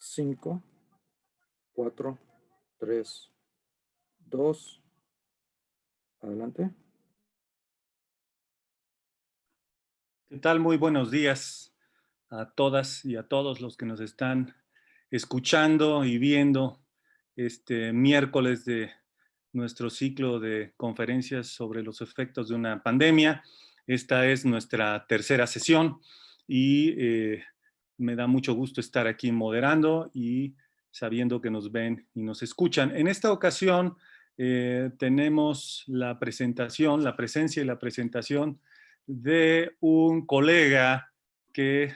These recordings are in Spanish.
5, 4, 3, 2. Adelante. ¿Qué tal? Muy buenos días a todas y a todos los que nos están escuchando y viendo este miércoles de nuestro ciclo de conferencias sobre los efectos de una pandemia. Esta es nuestra tercera sesión y me da mucho gusto estar aquí moderando y sabiendo que nos ven y nos escuchan. En esta ocasión tenemos la presencia y la presentación de un colega que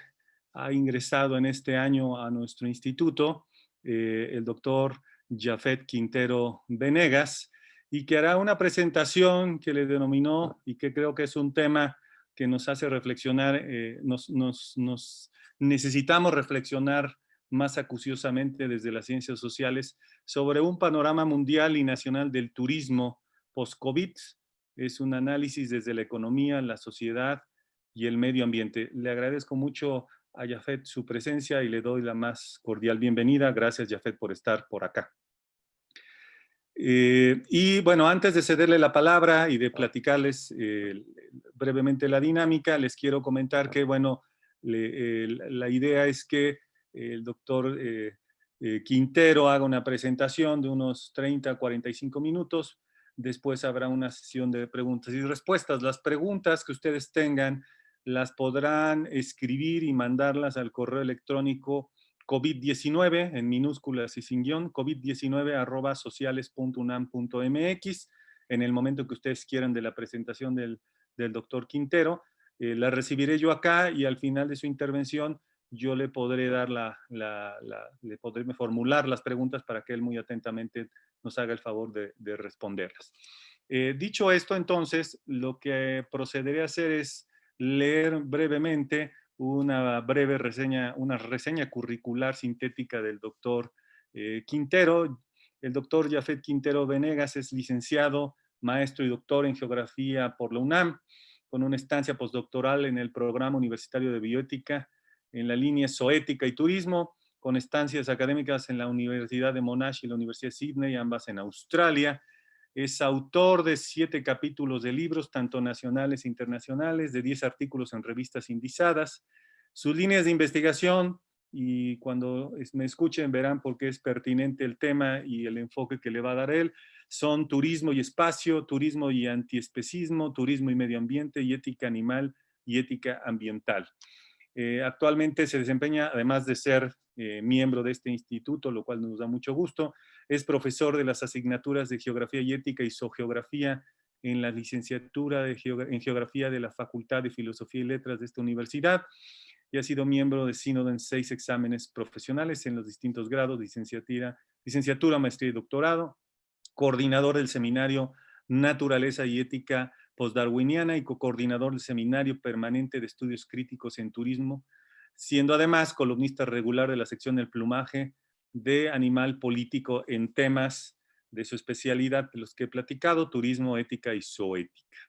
ha ingresado en este año a nuestro instituto, el doctor Jafet Quintero Venegas, y que hará una presentación que le denominó y que creo que es un tema que nos hace reflexionar, nos necesitamos reflexionar más acuciosamente desde las ciencias sociales sobre un panorama mundial y nacional del turismo post-COVID. Es un análisis desde la economía, la sociedad y el medio ambiente. Le agradezco mucho a Jafet su presencia y le doy la más cordial bienvenida. Gracias, Jafet, por estar por acá. Y bueno, antes de cederle la palabra y de platicarles brevemente la dinámica, les quiero comentar que, bueno, la idea es que el doctor Quintero haga una presentación de unos 30 a 45 minutos. Después habrá una sesión de preguntas y respuestas. Las preguntas que ustedes tengan las podrán escribir y mandarlas al correo electrónico COVID-19 en minúsculas y sin guión, covid19@sociales.unam.mx. En el momento que ustedes quieran de la presentación del doctor Quintero, la recibiré yo acá y al final de su intervención yo le podré dar le podré formular las preguntas para que él muy atentamente nos haga el favor de responderlas. Dicho esto, entonces, lo que procederé a hacer es leer brevemente una breve reseña, una reseña curricular sintética del doctor Quintero. El doctor Jafet Quintero Venegas es licenciado, maestro y doctor en geografía por la UNAM, con una estancia postdoctoral en el programa universitario de bioética en la línea zoética y turismo, con estancias académicas en la Universidad de Monash y la Universidad de Sydney, ambas en Australia. Es autor de 7 capítulos de libros, tanto nacionales e internacionales, de 10 artículos en revistas indizadas. Sus líneas de investigación, y cuando me escuchen verán por qué es pertinente el tema y el enfoque que le va a dar él, son turismo y espacio, turismo y antiespecismo, turismo y medio ambiente, y ética animal y ética ambiental. Actualmente se desempeña, además de ser miembro de este instituto, lo cual nos da mucho gusto, es profesor de las asignaturas de Geografía y Ética y Zogeografía en la licenciatura en Geografía de la Facultad de Filosofía y Letras de esta universidad, y ha sido miembro de sínodo en 6 exámenes profesionales en los distintos grados, licenciatura, maestría y doctorado, coordinador del seminario Naturaleza y Ética Postdarwiniana y cocoordinador del Seminario Permanente de Estudios Críticos en Turismo, siendo además columnista regular de la sección del plumaje de Animal Político en temas de su especialidad, de los que he platicado, turismo, ética y zoética.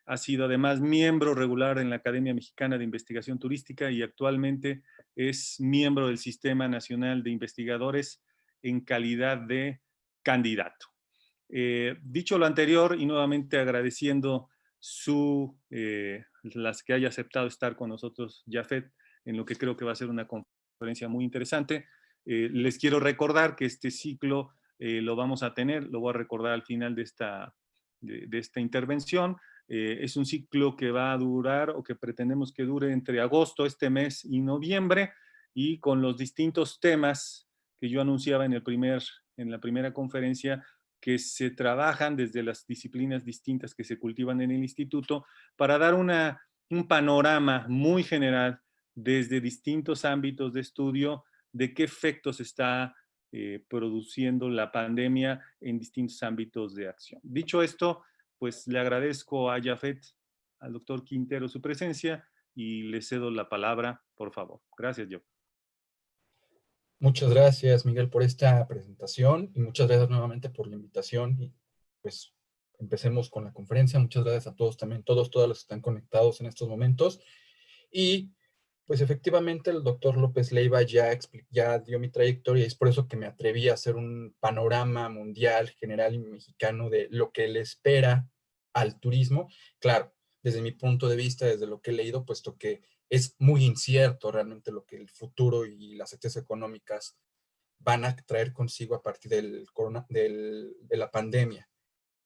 Ha sido además miembro regular en la Academia Mexicana de Investigación Turística y actualmente es miembro del Sistema Nacional de Investigadores en calidad de candidato. Dicho lo anterior y nuevamente agradeciendo las que haya aceptado estar con nosotros, Jafet, en lo que creo que va a ser una conferencia muy interesante. Les quiero recordar que este ciclo lo vamos a tener, lo voy a recordar al final de esta intervención. Es un ciclo que va a durar o que pretendemos que dure entre agosto, este mes, y noviembre, y con los distintos temas que yo anunciaba en la primera conferencia, que se trabajan desde las disciplinas distintas que se cultivan en el instituto para dar un panorama muy general desde distintos ámbitos de estudio de qué efectos está produciendo la pandemia en distintos ámbitos de acción. Dicho esto, pues le agradezco a Jafet, al doctor Quintero, su presencia y le cedo la palabra, por favor. Gracias, Jafet. Muchas gracias, Miguel, por esta presentación y muchas gracias nuevamente por la invitación. Y pues empecemos con la conferencia. Muchas gracias a todos también, todas los que están conectados en estos momentos. Y Pues efectivamente el doctor López Leiva ya dio mi trayectoria y es por eso que me atreví a hacer un panorama mundial, general y mexicano de lo que le espera al turismo. Claro, desde mi punto de vista, desde lo que he leído, puesto que es muy incierto realmente lo que el futuro y las actividades económicas van a traer consigo a partir de la pandemia.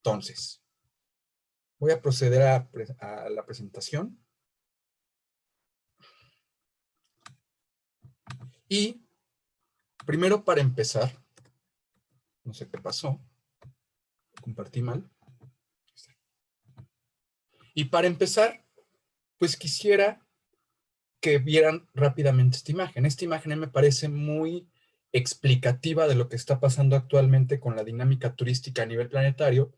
Entonces, voy a proceder a la presentación. Y primero, para empezar, no sé qué pasó, compartí mal. Y para empezar, pues quisiera que vieran rápidamente esta imagen. Esta imagen me parece muy explicativa de lo que está pasando actualmente con la dinámica turística a nivel planetario,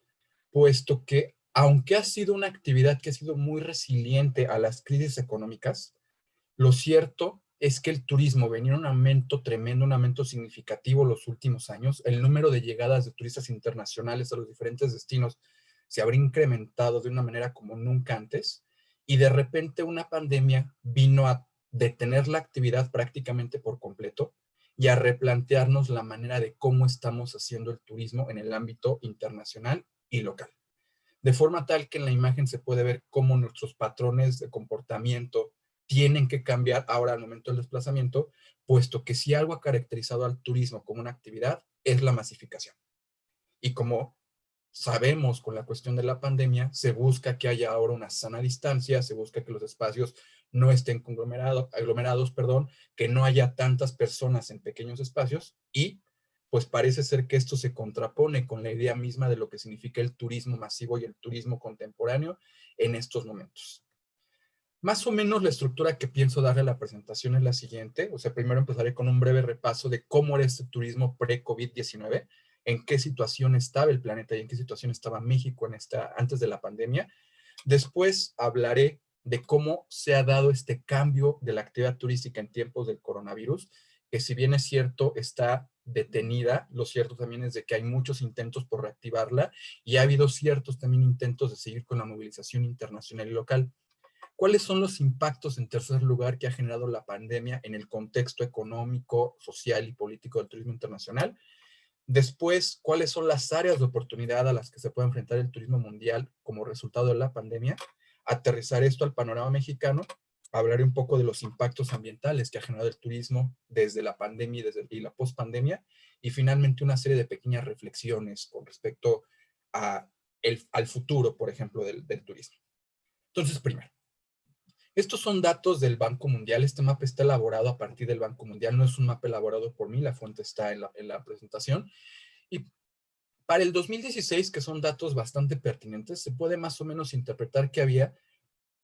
puesto que aunque ha sido una actividad que ha sido muy resiliente a las crisis económicas, lo cierto es que el turismo venía en un aumento tremendo, un aumento significativo los últimos años. El número de llegadas de turistas internacionales a los diferentes destinos se habría incrementado de una manera como nunca antes. Y de repente una pandemia vino a detener la actividad prácticamente por completo y a replantearnos la manera de cómo estamos haciendo el turismo en el ámbito internacional y local. De forma tal que en la imagen se puede ver cómo nuestros patrones de comportamiento tienen que cambiar ahora al momento del desplazamiento, puesto que si algo ha caracterizado al turismo como una actividad es la masificación. Y como sabemos con la cuestión de la pandemia, se busca que haya ahora una sana distancia, se busca que los espacios no estén aglomerados, que no haya tantas personas en pequeños espacios y pues parece ser que esto se contrapone con la idea misma de lo que significa el turismo masivo y el turismo contemporáneo en estos momentos. Más o menos la estructura que pienso darle a la presentación es la siguiente. O sea, primero empezaré con un breve repaso de cómo era este turismo pre-COVID-19, en qué situación estaba el planeta y en qué situación estaba México antes de la pandemia. Después hablaré de cómo se ha dado este cambio de la actividad turística en tiempos del coronavirus, que si bien es cierto, está detenida, lo cierto también es de que hay muchos intentos por reactivarla y ha habido ciertos también intentos de seguir con la movilización internacional y local. ¿Cuáles son los impactos, en tercer lugar, que ha generado la pandemia en el contexto económico, social y político del turismo internacional? Después, ¿cuáles son las áreas de oportunidad a las que se puede enfrentar el turismo mundial como resultado de la pandemia? Aterrizar esto al panorama mexicano, hablar un poco de los impactos ambientales que ha generado el turismo desde la pandemia y la pospandemia, y finalmente una serie de pequeñas reflexiones con respecto al futuro, por ejemplo, del turismo. Entonces, primero, estos son datos del Banco Mundial. Este mapa está elaborado a partir del Banco Mundial. No es un mapa elaborado por mí, la fuente está en la presentación. Y para el 2016, que son datos bastante pertinentes, se puede más o menos interpretar que había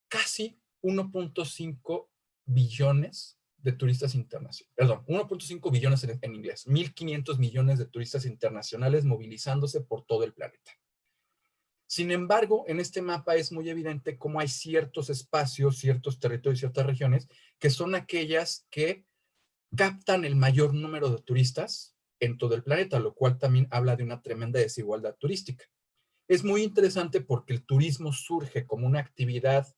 casi 1.5 billones de turistas internacionales. Perdón, 1.5 billones en inglés. 1.500 millones de turistas internacionales movilizándose por todo el planeta. Sin embargo, en este mapa es muy evidente cómo hay ciertos espacios, ciertos territorios, ciertas regiones que son aquellas que captan el mayor número de turistas en todo el planeta, lo cual también habla de una tremenda desigualdad turística. Es muy interesante porque el turismo surge como una actividad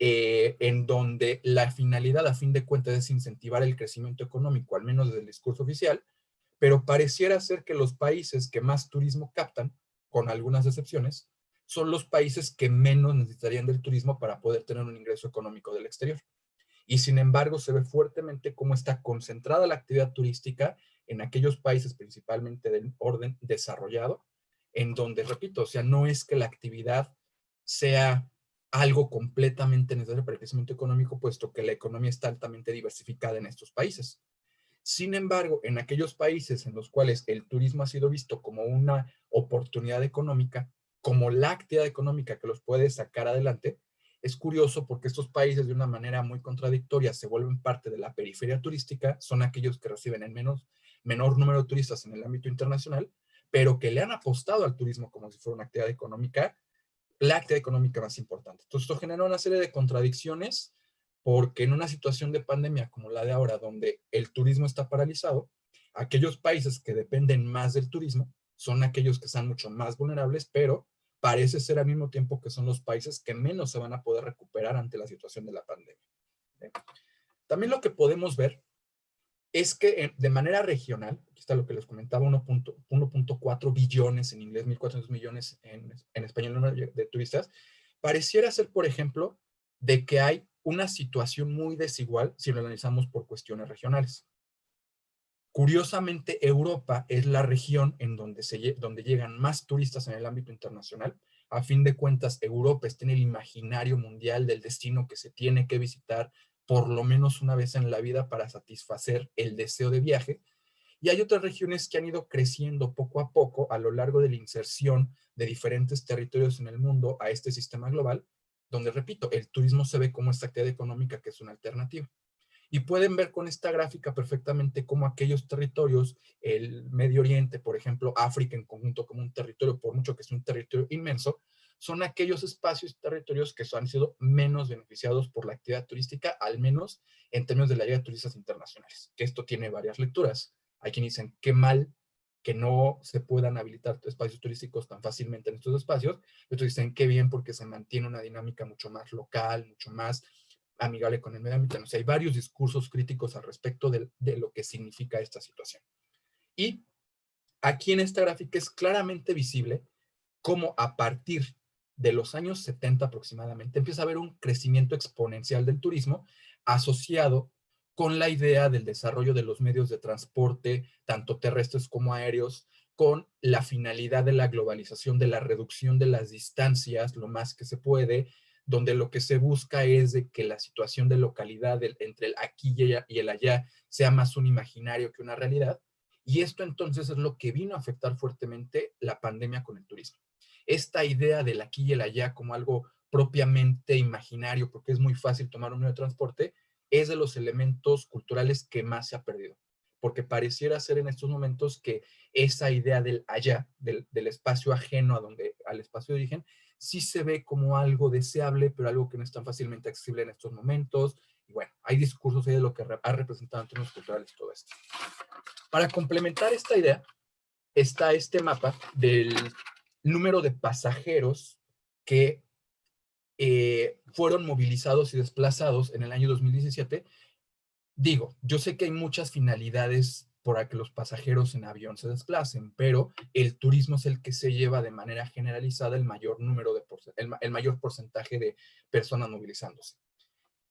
en donde la finalidad, a fin de cuentas, es incentivar el crecimiento económico, al menos desde el discurso oficial, pero pareciera ser que los países que más turismo captan, con algunas excepciones, son los países que menos necesitarían del turismo para poder tener un ingreso económico del exterior. Y sin embargo, se ve fuertemente cómo está concentrada la actividad turística en aquellos países principalmente del orden desarrollado, en donde, repito, o sea, no es que la actividad sea algo completamente necesario para el crecimiento económico, puesto que la economía está altamente diversificada en estos países. Sin embargo, en aquellos países en los cuales el turismo ha sido visto como una oportunidad económica, como la actividad económica que los puede sacar adelante, es curioso porque estos países de una manera muy contradictoria se vuelven parte de la periferia turística, son aquellos que reciben el menor número de turistas en el ámbito internacional, pero que le han apostado al turismo como si fuera una actividad económica, la actividad económica más importante. Entonces esto genera una serie de contradicciones porque en una situación de pandemia como la de ahora, donde el turismo está paralizado, aquellos países que dependen más del turismo son aquellos que están mucho más vulnerables, pero parece ser al mismo tiempo que son los países que menos se van a poder recuperar ante la situación de la pandemia. También lo que podemos ver es que de manera regional, aquí está lo que les comentaba, 1.4 billones en inglés, 1.400 millones en español, el número de turistas, pareciera ser, por ejemplo, de que hay una situación muy desigual si lo analizamos por cuestiones regionales. Curiosamente, Europa es la región en donde llegan más turistas en el ámbito internacional. A fin de cuentas, Europa está en el imaginario mundial del destino que se tiene que visitar por lo menos una vez en la vida para satisfacer el deseo de viaje. Y hay otras regiones que han ido creciendo poco a poco a lo largo de la inserción de diferentes territorios en el mundo a este sistema global, donde, repito, el turismo se ve como esta actividad económica que es una alternativa. Y pueden ver con esta gráfica perfectamente cómo aquellos territorios, el Medio Oriente, por ejemplo, África en conjunto como un territorio, por mucho que es un territorio inmenso, son aquellos espacios y territorios que han sido menos beneficiados por la actividad turística, al menos en términos de la llegada de turistas internacionales. Que esto tiene varias lecturas. Hay quienes dicen, qué mal que no se puedan habilitar espacios turísticos tan fácilmente en estos espacios. Otros dicen, qué bien porque se mantiene una dinámica mucho más local, mucho más amigable con el medio ambiente. O sea, hay varios discursos críticos al respecto de lo que significa esta situación. Y aquí en esta gráfica es claramente visible cómo a partir de los años 70 aproximadamente empieza a haber un crecimiento exponencial del turismo asociado con la idea del desarrollo de los medios de transporte, tanto terrestres como aéreos, con la finalidad de la globalización, de la reducción de las distancias lo más que se puede, donde lo que se busca es de que la situación de localidad entre el aquí y el allá sea más un imaginario que una realidad. Y esto entonces es lo que vino a afectar fuertemente la pandemia con el turismo. Esta idea del aquí y el allá como algo propiamente imaginario, porque es muy fácil tomar un medio de transporte, es de los elementos culturales que más se ha perdido. Porque pareciera ser en estos momentos que esa idea del allá, del espacio ajeno al espacio de origen, sí se ve como algo deseable, pero algo que no es tan fácilmente accesible en estos momentos. Y bueno, hay discursos ahí de lo que ha representado en términos culturales todo esto. Para complementar esta idea, está este mapa del número de pasajeros que fueron movilizados y desplazados en el año 2017. Digo, yo sé que hay muchas finalidades para que los pasajeros en avión se desplacen, pero el turismo es el que se lleva de manera generalizada el mayor número el mayor porcentaje de personas movilizándose.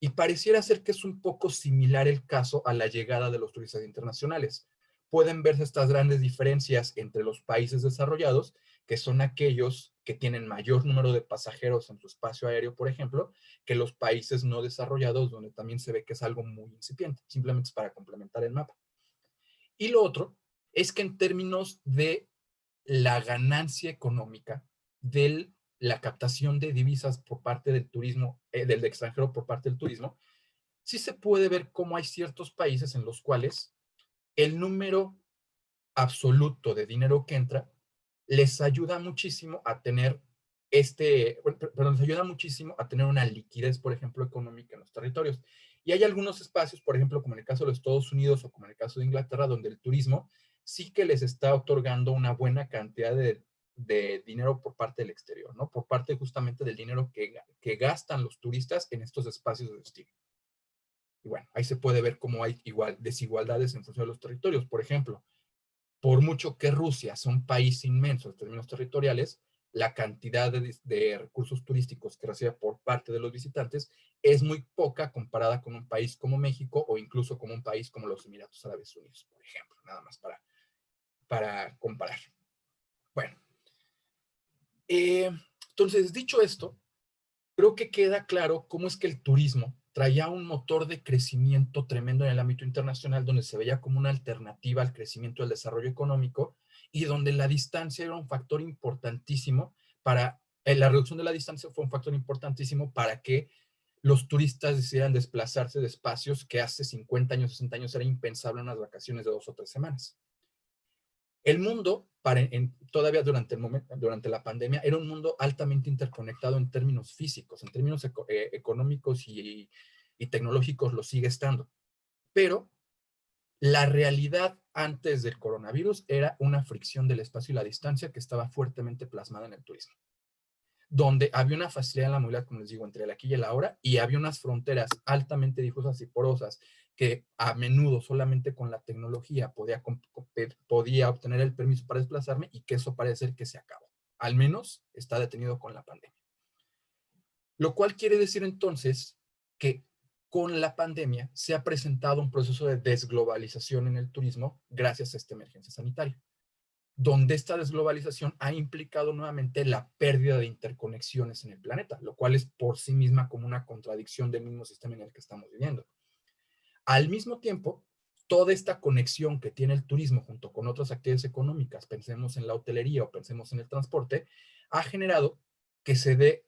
Y pareciera ser que es un poco similar el caso a la llegada de los turistas internacionales. Pueden verse estas grandes diferencias entre los países desarrollados, que son aquellos que tienen mayor número de pasajeros en su espacio aéreo, por ejemplo, que los países no desarrollados, donde también se ve que es algo muy incipiente, simplemente es para complementar el mapa. Y lo otro es que en términos de la ganancia económica de la captación de divisas por parte del turismo, del extranjero por parte del turismo, sí se puede ver cómo hay ciertos países en los cuales el número absoluto de dinero que entra les ayuda muchísimo a tener les ayuda muchísimo a tener una liquidez, por ejemplo, económica en los territorios. Y hay algunos espacios, por ejemplo, como en el caso de los Estados Unidos o como en el caso de Inglaterra, donde el turismo sí que les está otorgando una buena cantidad de dinero por parte del exterior, ¿no? Por parte justamente del dinero que gastan los turistas en estos espacios de destino. Y bueno, ahí se puede ver cómo hay desigualdades en función de los territorios. Por ejemplo, por mucho que Rusia sea un país inmenso en términos territoriales, la cantidad de recursos turísticos que recibe por parte de los visitantes es muy poca comparada con un país como México o incluso como un país como los Emiratos Árabes Unidos, por ejemplo, nada más para comparar. Bueno, entonces, dicho esto, creo que queda claro cómo es que el turismo traía un motor de crecimiento tremendo en el ámbito internacional, donde se veía como una alternativa al crecimiento del desarrollo económico y donde la distancia era un factor importantísimo la reducción de la distancia fue un factor importantísimo para que los turistas decidieran desplazarse de espacios que hace 50 años, 60 años era impensable en unas vacaciones de 2 o 3 semanas. El mundo, todavía durante la pandemia, era un mundo altamente interconectado en términos físicos, en términos económicos y tecnológicos lo sigue estando. Pero la realidad antes del coronavirus era una fricción del espacio y la distancia que estaba fuertemente plasmada en el turismo. donde había una facilidad en la movilidad, como les digo, entre el aquí y el ahora, y había unas fronteras altamente difusas y porosas que a menudo solamente con la tecnología podía obtener el permiso para desplazarme, y que eso parece ser que se acabó. Al menos está detenido con la pandemia. Lo cual quiere decir entonces que con la pandemia se ha presentado un proceso de desglobalización en el turismo gracias a esta emergencia sanitaria, donde esta desglobalización ha implicado nuevamente la pérdida de interconexiones en el planeta, lo cual es por sí misma como una contradicción del mismo sistema en el que estamos viviendo. Al mismo tiempo, toda esta conexión que tiene el turismo junto con otras actividades económicas, pensemos en la hotelería o pensemos en el transporte, ha generado que se dé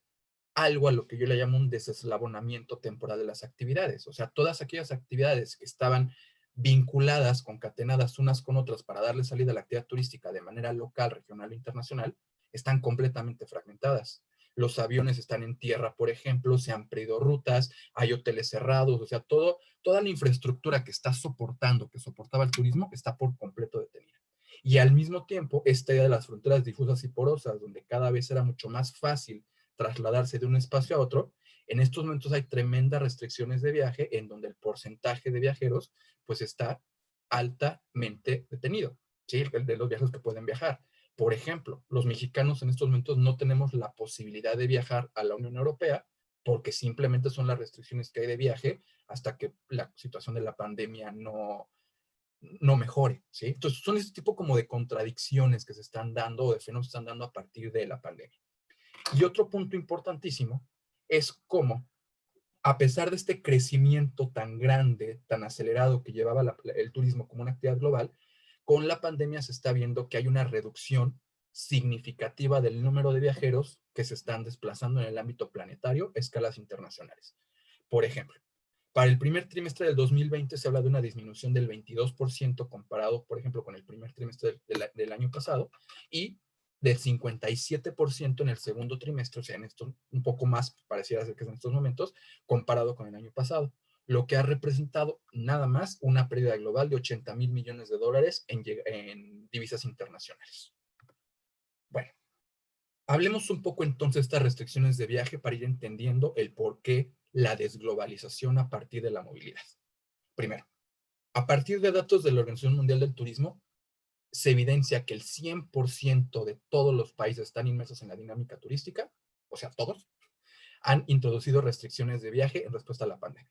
algo a lo que yo le llamo un deseslabonamiento temporal de las actividades. O sea, todas aquellas actividades que estaban vinculadas, concatenadas unas con otras para darle salida a la actividad turística de manera local, regional e internacional, están completamente fragmentadas. Los aviones están en tierra, por ejemplo, se han perdido rutas, hay hoteles cerrados, o sea, toda la infraestructura que está soportando, que soportaba el turismo, está por completo detenida. Y al mismo tiempo, esta idea de las fronteras difusas y porosas, donde cada vez era mucho más fácil trasladarse de un espacio a otro, en estos momentos hay tremendas restricciones de viaje en donde el porcentaje de viajeros pues está altamente detenido, ¿sí? El de los viajeros que pueden viajar. Por ejemplo, los mexicanos en estos momentos no tenemos la posibilidad de viajar a la Unión Europea porque simplemente son las restricciones que hay de viaje hasta que la situación de la pandemia no mejore, ¿sí? Entonces son ese tipo como de contradicciones que se están dando o de fenómenos que se están dando a partir de la pandemia. Y otro punto importantísimo es cómo, a pesar de este crecimiento tan grande, tan acelerado que llevaba el turismo como una actividad global, con la pandemia se está viendo que hay una reducción significativa del número de viajeros que se están desplazando en el ámbito planetario a escalas internacionales. Por ejemplo, para el primer trimestre del 2020 se habla de una disminución del 22% comparado, por ejemplo, con el primer trimestre del año pasado, y del 57% en el segundo trimestre, o sea, en esto un poco más pareciera ser que es en estos momentos, comparado con el año pasado, lo que ha representado nada más una pérdida global de 80,000 millones de dólares en divisas internacionales. Bueno, hablemos un poco entonces de estas restricciones de viaje para ir entendiendo el por qué la desglobalización a partir de la movilidad. Primero, a partir de datos de la Organización Mundial del Turismo, se evidencia que el 100% de todos los países están inmersos en la dinámica turística, o sea, todos, han introducido restricciones de viaje en respuesta a la pandemia,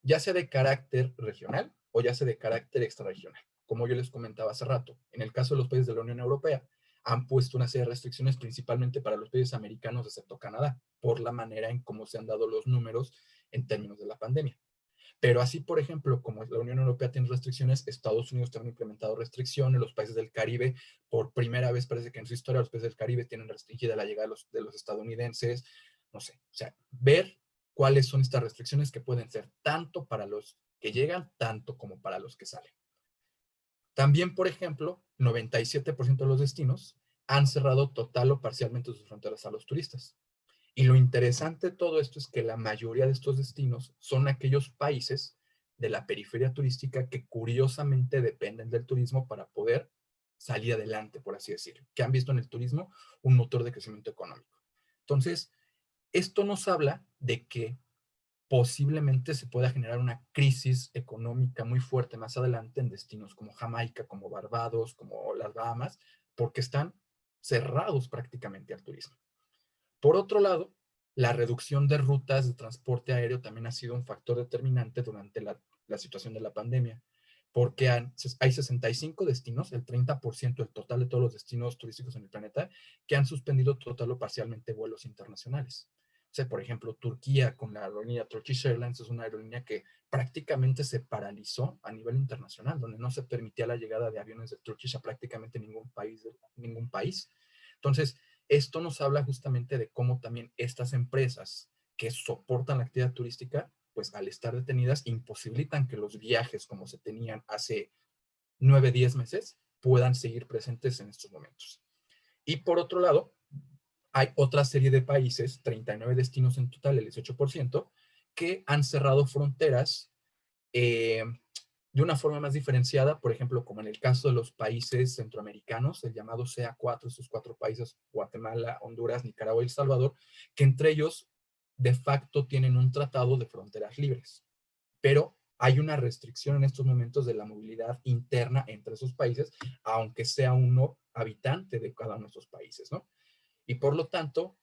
ya sea de carácter regional o ya sea de carácter extrarregional. Como yo les comentaba hace rato, en el caso de los países de la Unión Europea, han puesto una serie de restricciones principalmente para los países americanos, excepto Canadá, por la manera en cómo se han dado los números en términos de la pandemia. Pero así, por ejemplo, como la Unión Europea tiene restricciones, Estados Unidos también ha implementado restricciones, los países del Caribe, por primera vez parece que en su historia los países del Caribe tienen restringida la llegada de los estadounidenses, no sé, o sea, ver cuáles son estas restricciones que pueden ser tanto para los que llegan, tanto como para los que salen. También, por ejemplo, 97% de los destinos han cerrado total o parcialmente sus fronteras a los turistas. Y lo interesante de todo esto es que la mayoría de estos destinos son aquellos países de la periferia turística que curiosamente dependen del turismo para poder salir adelante, por así decirlo, que han visto en el turismo un motor de crecimiento económico. Entonces, esto nos habla de que posiblemente se pueda generar una crisis económica muy fuerte más adelante en destinos como Jamaica, como Barbados, como las Bahamas, porque están cerrados prácticamente al turismo. Por otro lado, la reducción de rutas de transporte aéreo también ha sido un factor determinante durante la situación de la pandemia, porque hay 65 destinos, el 30% del total de todos los destinos turísticos en el planeta, que han suspendido total o parcialmente vuelos internacionales. O sea, por ejemplo, Turquía con la aerolínea Turkish Airlines es una aerolínea que prácticamente se paralizó a nivel internacional, donde no se permitía la llegada de aviones de Turkish a prácticamente ningún país. Entonces, esto nos habla justamente de cómo también estas empresas que soportan la actividad turística, pues al estar detenidas, imposibilitan que los viajes como se tenían hace 9, 10 meses puedan seguir presentes en estos momentos. Y por otro lado, hay otra serie de países, 39 destinos en total, el 18%, que han cerrado fronteras de una forma más diferenciada, por ejemplo, como en el caso de los países centroamericanos, el llamado CA4, estos 4 países, Guatemala, Honduras, Nicaragua y El Salvador, que entre ellos de facto tienen un tratado de fronteras libres. Pero hay una restricción en estos momentos de la movilidad interna entre esos países, aunque sea uno habitante de cada uno de esos países, ¿no? Y por lo tanto,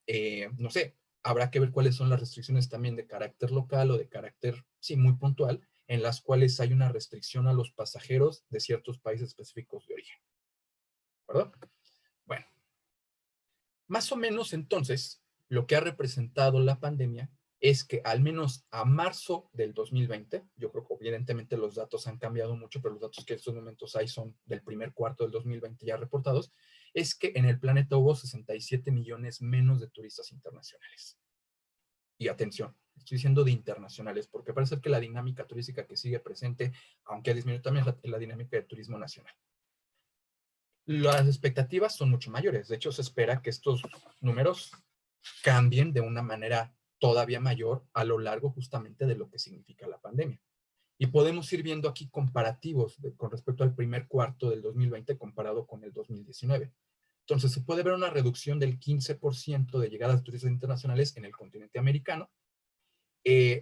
no sé, habrá que ver cuáles son las restricciones también de carácter local o de carácter, sí, muy puntual, en las cuales hay una restricción a los pasajeros de ciertos países específicos de origen. ¿De acuerdo? Bueno, más o menos entonces, lo que ha representado la pandemia es que al menos a marzo del 2020, yo creo que evidentemente los datos han cambiado mucho, pero los datos que en estos momentos hay son del primer cuarto del 2020 ya reportados, es que en el planeta hubo 67 millones menos de turistas internacionales. Y atención, estoy diciendo de internacionales, porque parece que la dinámica turística que sigue presente, aunque ha disminuido también la dinámica de turismo nacional. Las expectativas son mucho mayores. De hecho, se espera que estos números cambien de una manera todavía mayor a lo largo justamente de lo que significa la pandemia. Y podemos ir viendo aquí comparativos con respecto al primer cuarto del 2020 comparado con el 2019. Entonces, se puede ver una reducción del 15% de llegadas de turistas internacionales en el continente americano.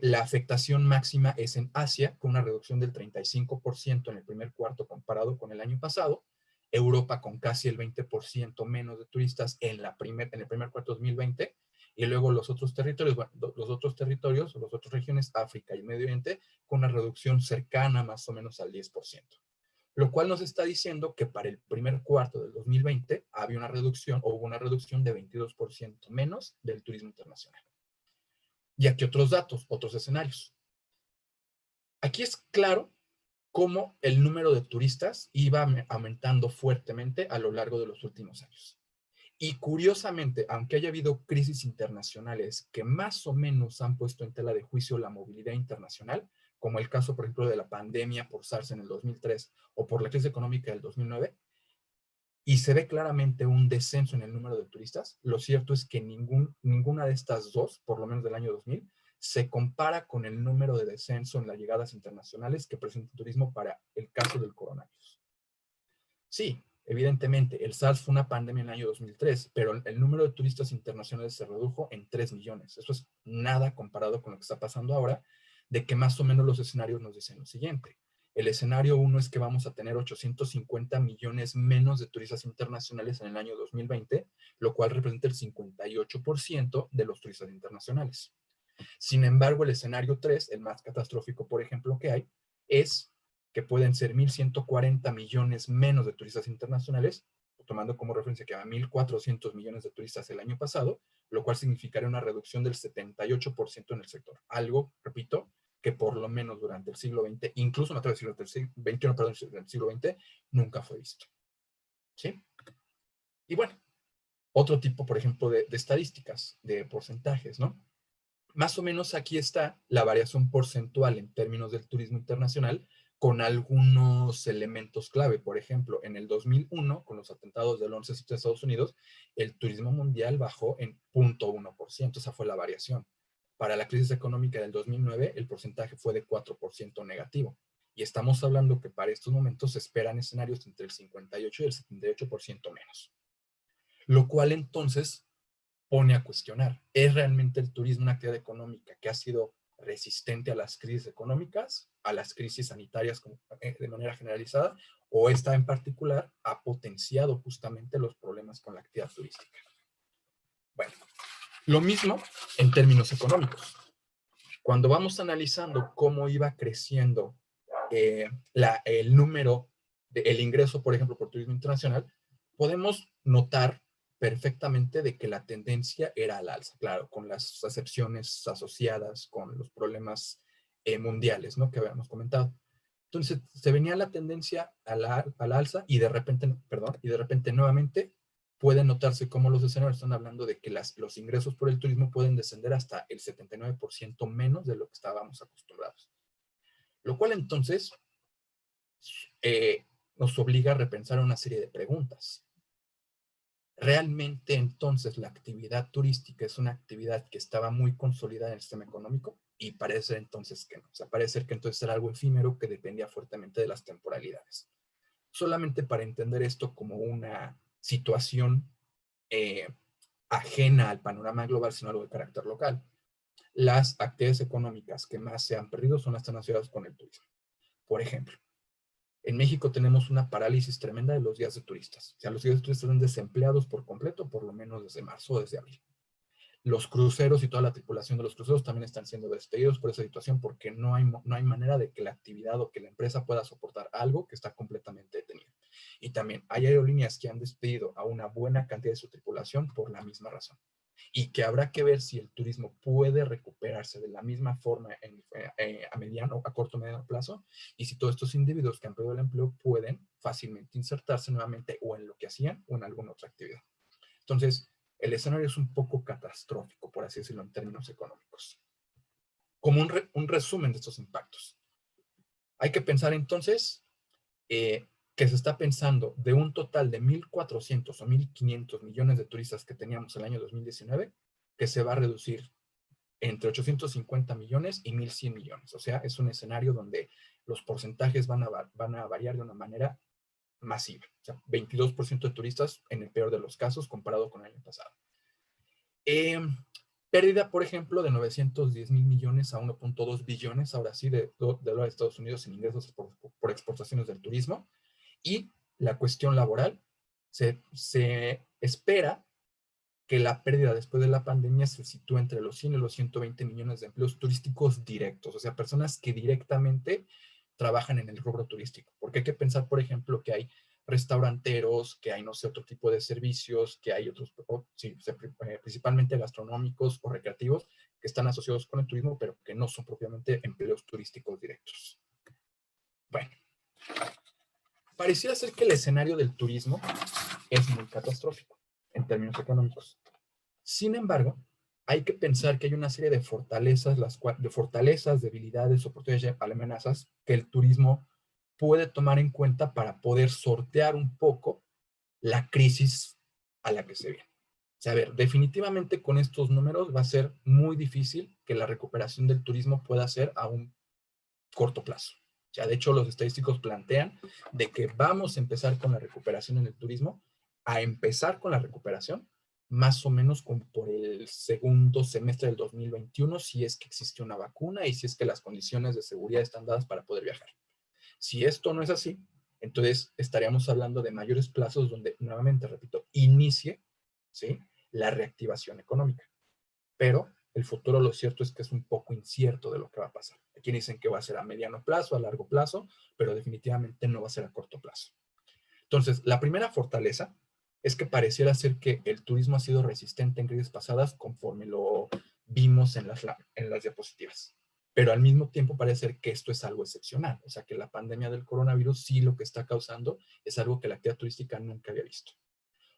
La afectación máxima es en Asia, con una reducción del 35% en el primer cuarto comparado con el año pasado. Europa con casi el 20% menos de turistas en el primer cuarto de 2020. Y luego los otros territorios, las otras regiones, África y Medio Oriente, con una reducción cercana más o menos al 10%. Lo cual nos está diciendo que para el primer cuarto del 2020 hubo una reducción de 22% menos del turismo internacional. Y aquí otros datos, otros escenarios. Aquí es claro cómo el número de turistas iba aumentando fuertemente a lo largo de los últimos años. Y curiosamente, aunque haya habido crisis internacionales que más o menos han puesto en tela de juicio la movilidad internacional, como el caso, por ejemplo, de la pandemia por SARS en el 2003 o por la crisis económica del 2009, y se ve claramente un descenso en el número de turistas, lo cierto es que ninguna de estas dos, por lo menos del año 2000, se compara con el número de descenso en las llegadas internacionales que presenta el turismo para el caso del coronavirus. Sí, evidentemente, el SARS fue una pandemia en el año 2003, pero el número de turistas internacionales se redujo en 3 millones. Eso es nada comparado con lo que está pasando ahora, de que más o menos los escenarios nos dicen lo siguiente. El escenario 1 es que vamos a tener 850 millones menos de turistas internacionales en el año 2020, lo cual representa el 58% de los turistas internacionales. Sin embargo, el escenario 3, el más catastrófico, por ejemplo, que hay, es que pueden ser 1.140 millones menos de turistas internacionales, tomando como referencia que había 1.400 millones de turistas el año pasado, lo cual significaría una reducción del 78% en el sector. Algo, repito, que por lo menos durante el siglo XX, incluso me atrevo a decir durante el siglo XXI, perdón, durante el siglo XX, nunca fue visto. ¿Sí? Y bueno, otro tipo, por ejemplo, de estadísticas, de porcentajes, ¿no? Más o menos aquí está la variación porcentual en términos del turismo internacional con algunos elementos clave. Por ejemplo, en el 2001, con los atentados del 11 de septiembre de Estados Unidos, el turismo mundial bajó en 0.1%, esa fue la variación. Para la crisis económica del 2009, el porcentaje fue de 4% negativo. Y estamos hablando que para estos momentos se esperan escenarios entre el 58 y el 78% menos. Lo cual entonces pone a cuestionar, ¿es realmente el turismo una actividad económica que ha sido resistente a las crisis económicas, a las crisis sanitarias de manera generalizada, o esta en particular ha potenciado justamente los problemas con la actividad turística? Bueno, lo mismo en términos económicos. Cuando vamos analizando cómo iba creciendo el número, el ingreso, por ejemplo, por turismo internacional, podemos notar perfectamente de que la tendencia era al alza, claro, con las excepciones asociadas con los problemas mundiales, ¿no? Que habíamos comentado. Entonces, se venía la tendencia a la alza y de repente nuevamente puede notarse cómo los escenarios están hablando de que los ingresos por el turismo pueden descender hasta el 79% menos de lo que estábamos acostumbrados. Lo cual entonces nos obliga a repensar una serie de preguntas. ¿Realmente entonces la actividad turística es una actividad que estaba muy consolidada en el sistema económico? Y parece entonces que no. O sea, parece que entonces era algo efímero que dependía fuertemente de las temporalidades. Solamente para entender esto como una situación eh, ajena al panorama global, sino algo de carácter local. Las actividades económicas que más se han perdido son las relacionadas con el turismo. Por ejemplo, en México tenemos una parálisis tremenda de los guías de turistas. O sea, los guías de turistas están desempleados por completo, por lo menos desde marzo o desde abril. Los cruceros y toda la tripulación de los cruceros también están siendo despedidos por esa situación porque no hay manera de que la actividad o que la empresa pueda soportar algo que está completamente detenido. Y también hay aerolíneas que han despedido a una buena cantidad de su tripulación por la misma razón. Y que habrá que ver si el turismo puede recuperarse de la misma forma a mediano, a corto o mediano plazo, y si todos estos individuos que han perdido el empleo pueden fácilmente insertarse nuevamente o en lo que hacían o en alguna otra actividad. Entonces, el escenario es un poco catastrófico, por así decirlo, en términos económicos. Como un resumen de estos impactos. Hay que pensar entonces que se está pensando de un total de 1.400 o 1.500 millones de turistas que teníamos el año 2019, que se va a reducir entre 850 millones y 1.100 millones. O sea, es un escenario donde los porcentajes van a variar de una manera masiva. O sea, 22% de turistas en el peor de los casos comparado con el año pasado. Pérdida, por ejemplo, de 910 mil millones a 1.2 billones, ahora sí, de dólares de Estados Unidos en ingresos por exportaciones del turismo. Y la cuestión laboral, se espera que la pérdida después de la pandemia se sitúe entre los 100 y los 120 millones de empleos turísticos directos, o sea, personas que directamente trabajan en el rubro turístico. Porque hay que pensar, por ejemplo, que hay restauranteros, que hay, no sé, otro tipo de servicios, que hay otros, sí, principalmente gastronómicos o recreativos, que están asociados con el turismo, pero que no son propiamente empleos turísticos directos. Bueno, pareciera ser que el escenario del turismo es muy catastrófico en términos económicos. Sin embargo, hay que pensar que hay una serie de fortalezas, debilidades, oportunidades y amenazas que el turismo puede tomar en cuenta para poder sortear un poco la crisis a la que se viene. O sea, a ver, definitivamente con estos números va a ser muy difícil que la recuperación del turismo pueda ser a un corto plazo. O sea, de hecho, los estadísticos plantean de que vamos a empezar con la recuperación en el turismo, a empezar con la recuperación más o menos por el segundo semestre del 2021, si es que existe una vacuna y si es que las condiciones de seguridad están dadas para poder viajar. Si esto no es así, entonces estaríamos hablando de mayores plazos donde, nuevamente repito, inicie, ¿sí?, la reactivación económica. Pero el futuro, lo cierto es que es un poco incierto de lo que va a pasar. Aquí dicen que va a ser a mediano plazo, a largo plazo, pero definitivamente no va a ser a corto plazo. Entonces, la primera fortaleza es que pareciera ser que el turismo ha sido resistente en crisis pasadas conforme lo vimos en las diapositivas. Pero al mismo tiempo parece ser que esto es algo excepcional. O sea, que la pandemia del coronavirus sí lo que está causando es algo que la actividad turística nunca había visto.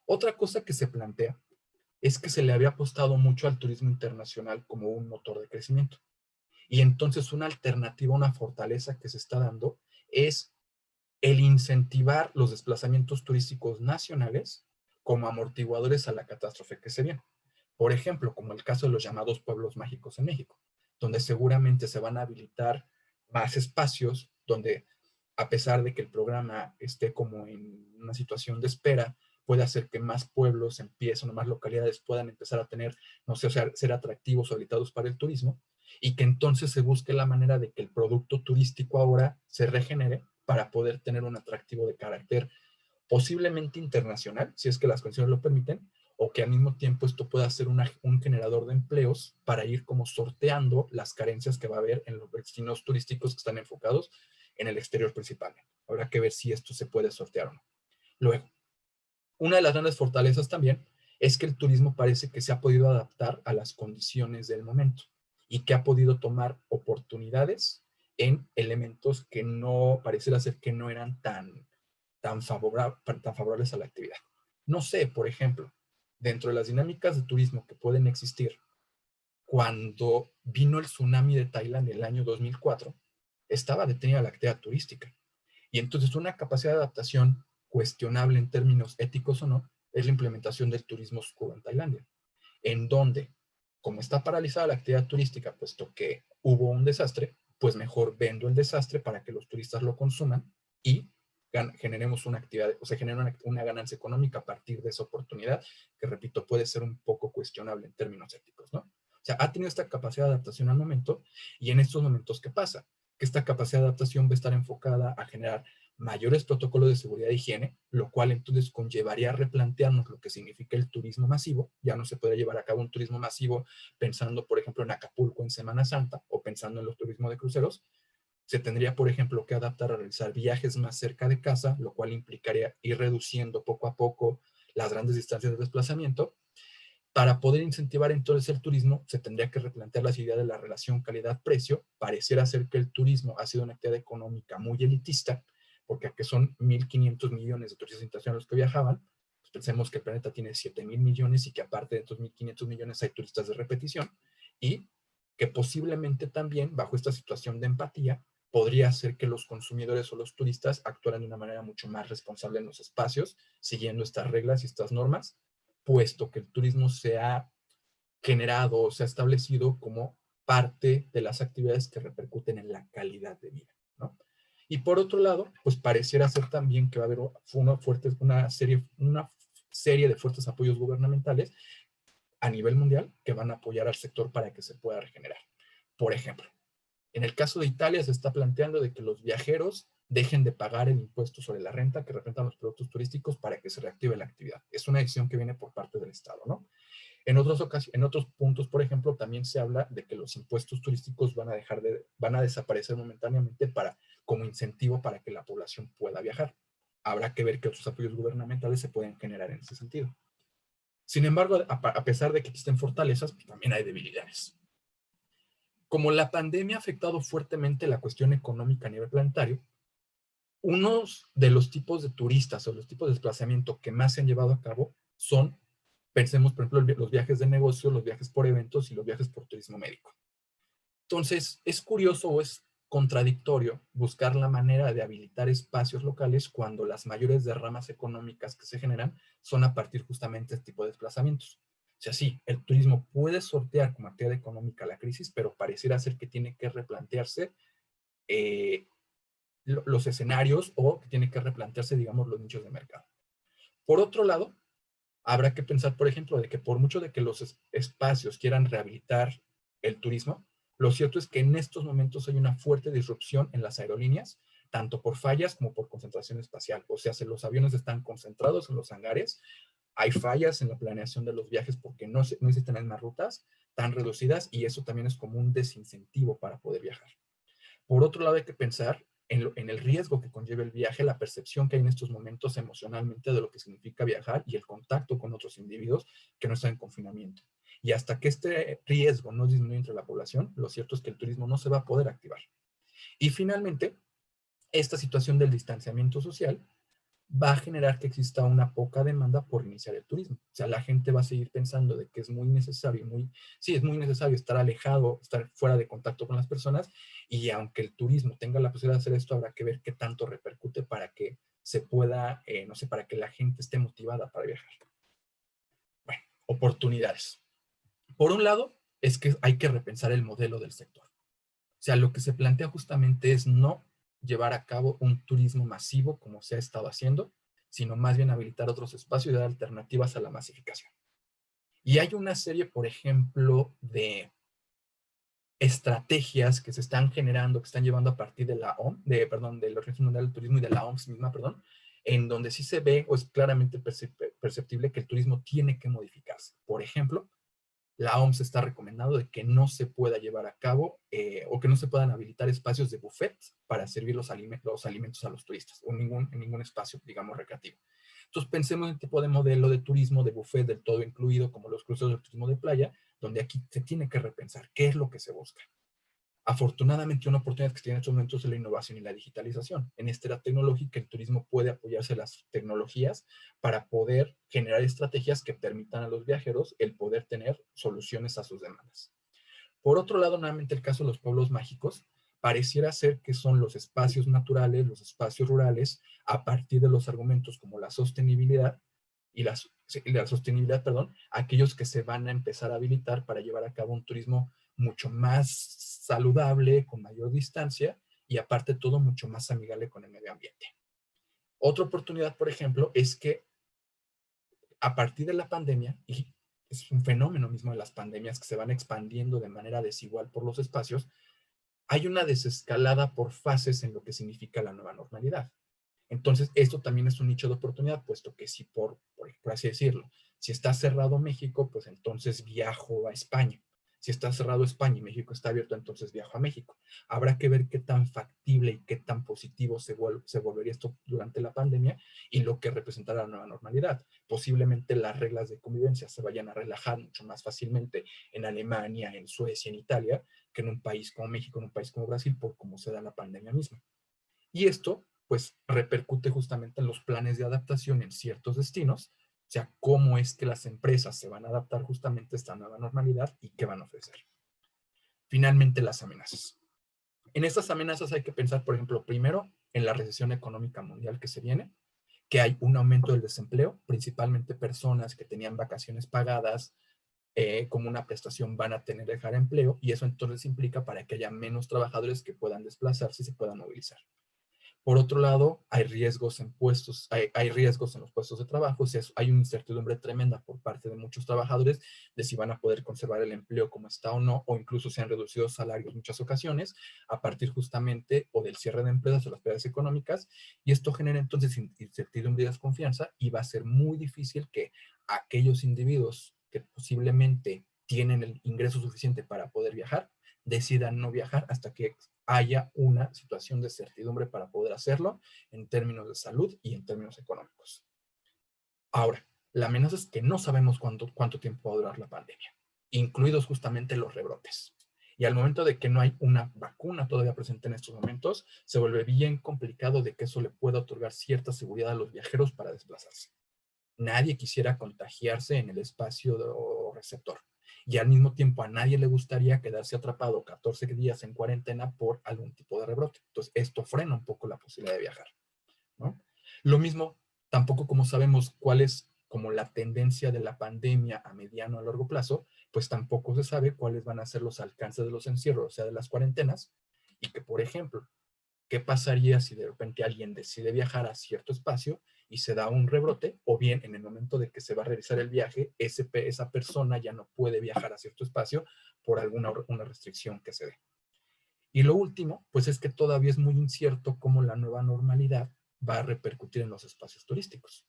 Otra cosa que se plantea es que se le había apostado mucho al turismo internacional como un motor de crecimiento. Y entonces una alternativa, una fortaleza que se está dando es el incentivar los desplazamientos turísticos nacionales como amortiguadores a la catástrofe que se viene. Por ejemplo, como el caso de los llamados pueblos mágicos en México, donde seguramente se van a habilitar más espacios, donde a pesar de que el programa esté como en una situación de espera, puede hacer que más pueblos empiecen o más localidades puedan empezar a tener, no sé, o sea, ser atractivos o habilitados para el turismo, y que entonces se busque la manera de que el producto turístico ahora se regenere para poder tener un atractivo de carácter posiblemente internacional, si es que las condiciones lo permiten, o que al mismo tiempo esto pueda ser un generador de empleos para ir como sorteando las carencias que va a haber en los destinos turísticos que están enfocados en el exterior principalmente. Habrá que ver si esto se puede sortear o no. Luego, una de las grandes fortalezas también es que el turismo parece que se ha podido adaptar a las condiciones del momento y que ha podido tomar oportunidades en elementos que no pareciera ser que no eran tan favorables a la actividad. No sé, por ejemplo, dentro de las dinámicas de turismo que pueden existir, cuando vino el tsunami de Tailandia en el año 2004, estaba detenida la actividad turística. Y entonces una capacidad de adaptación cuestionable en términos éticos o no, es la implementación del turismo oscuro en Tailandia, en donde como está paralizada la actividad turística, puesto que hubo un desastre, pues mejor vendo el desastre para que los turistas lo consuman y generemos una actividad, o sea, genera una ganancia económica a partir de esa oportunidad, que repito, puede ser un poco cuestionable en términos éticos, ¿no? O sea, ha tenido esta capacidad de adaptación al momento, y en estos momentos, ¿qué pasa? Que esta capacidad de adaptación va a estar enfocada a generar mayores protocolos de seguridad e higiene, lo cual entonces conllevaría a replantearnos lo que significa el turismo masivo. Ya no se puede llevar a cabo un turismo masivo pensando, por ejemplo, en Acapulco en Semana Santa o pensando en los turismos de cruceros. Se tendría, por ejemplo, que adaptar a realizar viajes más cerca de casa, lo cual implicaría ir reduciendo poco a poco las grandes distancias de desplazamiento. Para poder incentivar entonces el turismo, se tendría que replantear la idea de la relación calidad-precio. Pareciera ser que el turismo ha sido una actividad económica muy elitista, porque aquí son 1.500 millones de turistas internacionales que viajaban. Pues pensemos que el planeta tiene 7.000 millones y que aparte de estos 1.500 millones hay turistas de repetición, y que posiblemente también, bajo esta situación de empatía, podría ser que los consumidores o los turistas actuaran de una manera mucho más responsable en los espacios, siguiendo estas reglas y estas normas, puesto que el turismo se ha generado o se ha establecido como parte de las actividades que repercuten en la calidad de vida, ¿no? Y por otro lado, pues pareciera ser también que va a haber una serie de fuertes apoyos gubernamentales a nivel mundial que van a apoyar al sector para que se pueda regenerar. Por ejemplo, en el caso de Italia se está planteando de que los viajeros dejen de pagar el impuesto sobre la renta que representan los productos turísticos para que se reactive la actividad. Es una decisión que viene por parte del Estado, ¿no? En otros puntos, por ejemplo, también se habla de que los impuestos turísticos van a desaparecer momentáneamente como incentivo para que la población pueda viajar. Habrá que ver qué otros apoyos gubernamentales se pueden generar en ese sentido. Sin embargo, a pesar de que existen fortalezas, pues también hay debilidades. Como la pandemia ha afectado fuertemente la cuestión económica a nivel planetario, unos de los tipos de turistas o los tipos de desplazamiento que más se han llevado a cabo son, pensemos, por ejemplo, los viajes de negocio, los viajes por eventos y los viajes por turismo médico. Entonces, es curioso o es contradictorio buscar la manera de habilitar espacios locales cuando las mayores derramas económicas que se generan son a partir justamente de este tipo de desplazamientos. O sea, sí, el turismo puede sortear como actividad económica la crisis, pero pareciera ser que tiene que replantearse los escenarios, o que tiene que replantearse, digamos, los nichos de mercado. Por otro lado, habrá que pensar, por ejemplo, de que por mucho de que los espacios quieran rehabilitar el turismo, lo cierto es que en estos momentos hay una fuerte disrupción en las aerolíneas, tanto por fallas como por concentración espacial. O sea, si los aviones están concentrados en los hangares, hay fallas en la planeación de los viajes porque no existen las mismas rutas tan reducidas, y eso también es como un desincentivo para poder viajar. Por otro lado, hay que pensar en el riesgo que conlleva el viaje, la percepción que hay en estos momentos emocionalmente de lo que significa viajar y el contacto con otros individuos que no están en confinamiento. Y hasta que este riesgo no disminuya entre la población, lo cierto es que el turismo no se va a poder activar. Y finalmente, esta situación del distanciamiento social va a generar que exista una poca demanda por iniciar el turismo. O sea, la gente va a seguir pensando de que es muy necesario, sí, es muy necesario estar alejado, estar fuera de contacto con las personas, y aunque el turismo tenga la posibilidad de hacer esto, habrá que ver qué tanto repercute para que se pueda, no sé, para que la gente esté motivada para viajar. Bueno, oportunidades. Por un lado, es que hay que repensar el modelo del sector. O sea, lo que se plantea justamente es no llevar a cabo un turismo masivo como se ha estado haciendo, sino más bien habilitar otros espacios y dar alternativas a la masificación. Y hay una serie, por ejemplo, de estrategias que se están generando, que están llevando a partir de la OMS, de la Organización Mundial del Turismo y de la OMS misma, en donde sí se ve o es claramente perceptible que el turismo tiene que modificarse. Por ejemplo, la OMS está recomendando de que no se pueda llevar a cabo o que no se puedan habilitar espacios de buffet para servir los alimentos a los turistas, o en ningún espacio, digamos, recreativo. Entonces pensemos en el tipo de modelo de turismo de buffet del todo incluido, como los cruceros de turismo de playa, donde aquí se tiene que repensar qué es lo que se busca. Afortunadamente, una oportunidad que tiene en estos momentos es la innovación y la digitalización. En esta era tecnológica, el turismo puede apoyarse en las tecnologías para poder generar estrategias que permitan a los viajeros el poder tener soluciones a sus demandas. Por otro lado, nuevamente el caso de los pueblos mágicos, pareciera ser que son los espacios naturales, los espacios rurales, a partir de los argumentos como la sostenibilidad y la sostenibilidad, perdón, aquellos que se van a empezar a habilitar para llevar a cabo un turismo mucho más saludable, con mayor distancia y aparte todo mucho más amigable con el medio ambiente. Otra oportunidad, por ejemplo, es que a partir de la pandemia, y es un fenómeno mismo de las pandemias que se van expandiendo de manera desigual por los espacios, hay una desescalada por fases en lo que significa la nueva normalidad. Entonces, esto también es un nicho de oportunidad, puesto que si por así decirlo, si está cerrado México, pues entonces viajo a España. Si está cerrado España y México está abierto, entonces viajo a México. Habrá que ver qué tan factible y qué tan positivo se volvería esto durante la pandemia y lo que representará la nueva normalidad. Posiblemente las reglas de convivencia se vayan a relajar mucho más fácilmente en Alemania, en Suecia, en Italia, que en un país como México, en un país como Brasil, por cómo se da la pandemia misma. Y esto, pues, repercute justamente en los planes de adaptación en ciertos destinos, o sea, cómo es que las empresas se van a adaptar justamente a esta nueva normalidad y qué van a ofrecer. Finalmente, las amenazas. En estas amenazas hay que pensar, por ejemplo, primero en la recesión económica mundial que se viene, que hay un aumento del desempleo, principalmente personas que tenían vacaciones pagadas como una prestación van a tener que dejar empleo y eso entonces implica para que haya menos trabajadores que puedan desplazarse y se puedan movilizar. Por otro lado, hay riesgos en puestos, hay riesgos en los puestos de trabajo, o sea, hay una incertidumbre tremenda por parte de muchos trabajadores de si van a poder conservar el empleo como está o no, o incluso se han reducido salarios en muchas ocasiones a partir justamente o del cierre de empresas o las pérdidas económicas, y esto genera entonces incertidumbre y desconfianza y va a ser muy difícil que aquellos individuos que posiblemente tienen el ingreso suficiente para poder viajar, decidan no viajar hasta que haya una situación de certidumbre para poder hacerlo en términos de salud y en términos económicos. Ahora, la amenaza es que no sabemos cuánto tiempo va a durar la pandemia, incluidos justamente los rebrotes. Y al momento de que no hay una vacuna todavía presente en estos momentos, se vuelve bien complicado de que eso le pueda otorgar cierta seguridad a los viajeros para desplazarse. Nadie quisiera contagiarse en el espacio receptor. Y al mismo tiempo a nadie le gustaría quedarse atrapado 14 días en cuarentena por algún tipo de rebrote. Entonces esto frena un poco la posibilidad de viajar, ¿no? Lo mismo, tampoco como sabemos cuál es como la tendencia de la pandemia a mediano a largo plazo, pues tampoco se sabe cuáles van a ser los alcances de los encierros, o sea, de las cuarentenas, y que, por ejemplo, ¿qué pasaría si de repente alguien decide viajar a cierto espacio y se da un rebrote? O bien en el momento de que se va a realizar el viaje, esa persona ya no puede viajar a cierto espacio por una restricción que se dé. Y lo último, pues es que todavía es muy incierto cómo la nueva normalidad va a repercutir en los espacios turísticos.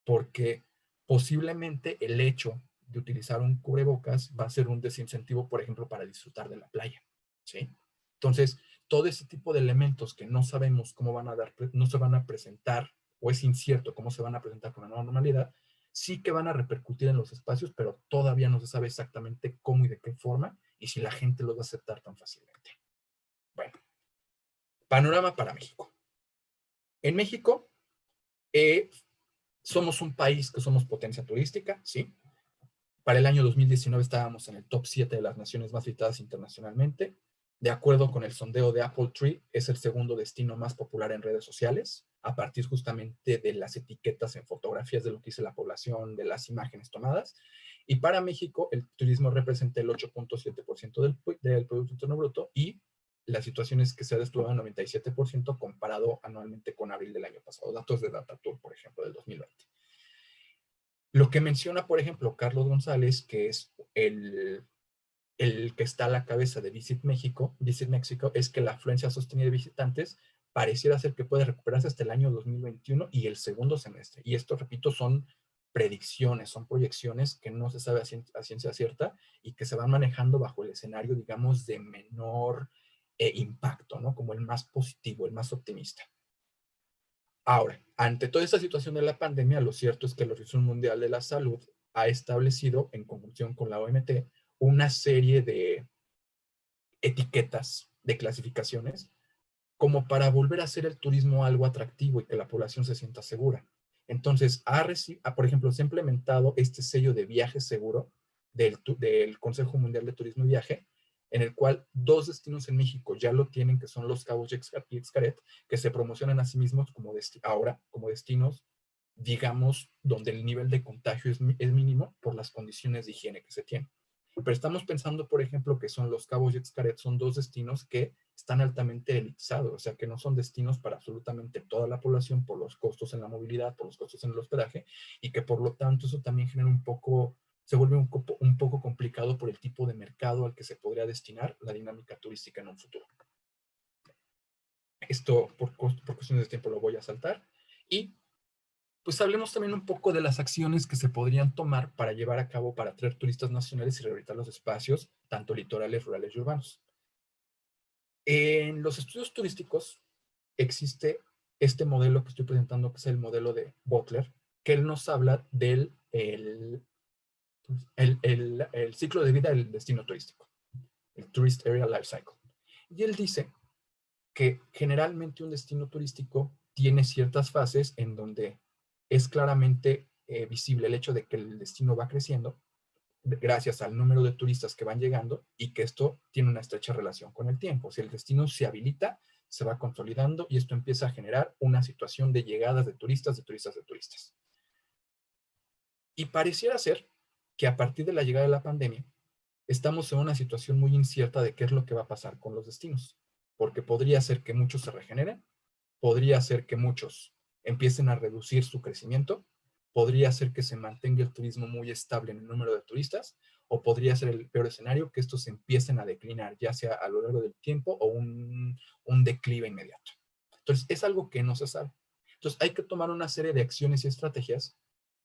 Porque posiblemente el hecho de utilizar un cubrebocas va a ser un desincentivo, por ejemplo, para disfrutar de la playa, ¿sí? Entonces, todo ese tipo de elementos que no sabemos cómo van a dar, no se van a presentar, o es incierto cómo se van a presentar con la nueva normalidad, sí que van a repercutir en los espacios, pero todavía no se sabe exactamente cómo y de qué forma, y si la gente los va a aceptar tan fácilmente. Bueno, panorama para México. En México, somos un país que somos potencia turística, ¿sí? Para el año 2019 estábamos en el top 7 de las naciones más visitadas internacionalmente. De acuerdo con el sondeo de Apple Tree, es el segundo destino más popular en redes sociales, a partir justamente de las etiquetas en fotografías de lo que dice la población, de las imágenes tomadas. Y para México, el turismo representa el 8.7% del Producto Interno Bruto y la situación es que se ha desplomado el 97% comparado anualmente con abril del año pasado. Datos de DataTour, por ejemplo, del 2020. Lo que menciona, por ejemplo, Carlos González, que es el que está a la cabeza de Visit México, es que la afluencia sostenida de visitantes pareciera ser que puede recuperarse hasta el año 2021 y el segundo semestre. Y esto, repito, son predicciones, son proyecciones que no se sabe a ciencia cierta y que se van manejando bajo el escenario, digamos, de menor impacto, ¿no? Como el más positivo, el más optimista. Ahora, ante toda esta situación de la pandemia, lo cierto es que la Organización Mundial de la Salud ha establecido, en conjunción con la OMT, una serie de etiquetas, de clasificaciones, como para volver a hacer el turismo algo atractivo y que la población se sienta segura. Entonces, por ejemplo, se ha implementado este sello de viaje seguro del Consejo Mundial de Turismo y Viaje, en el cual 2 destinos en México ya lo tienen, que son Los Cabos y Xcaret, que se promocionan a sí mismos ahora como destinos digamos, donde el nivel de contagio es mínimo por las condiciones de higiene que se tienen. Pero estamos pensando, por ejemplo, que son Los Cabos y Xcaret, son dos destinos que están altamente elitizados, o sea, que no son destinos para absolutamente toda la población por los costos en la movilidad, por los costos en el hospedaje, y que por lo tanto eso también genera se vuelve un poco complicado por el tipo de mercado al que se podría destinar la dinámica turística en un futuro. Esto por cuestiones de tiempo lo voy a saltar. Y pues hablemos también un poco de las acciones que se podrían tomar para llevar a cabo, para atraer turistas nacionales y rehabilitar los espacios, tanto litorales, rurales y urbanos. En los estudios turísticos existe este modelo que estoy presentando, que es el modelo de Butler, que él nos habla del el ciclo de vida del destino turístico, el Tourist Area Life Cycle. Y él dice que generalmente un destino turístico tiene ciertas fases en donde es claramente visible el hecho de que el destino va creciendo gracias al número de turistas que van llegando y que esto tiene una estrecha relación con el tiempo. Si el destino se habilita, se va consolidando y esto empieza a generar una situación de llegadas de turistas, de turistas, de turistas. Y pareciera ser que a partir de la llegada de la pandemia, estamos en una situación muy incierta de qué es lo que va a pasar con los destinos, porque podría ser que muchos se regeneren, podría ser que muchos empiecen a reducir su crecimiento, podría ser que se mantenga el turismo muy estable en el número de turistas, o podría ser el peor escenario, que estos empiecen a declinar, ya sea a lo largo del tiempo o un declive inmediato. Entonces, es algo que no se sabe. Entonces, hay que tomar una serie de acciones y estrategias.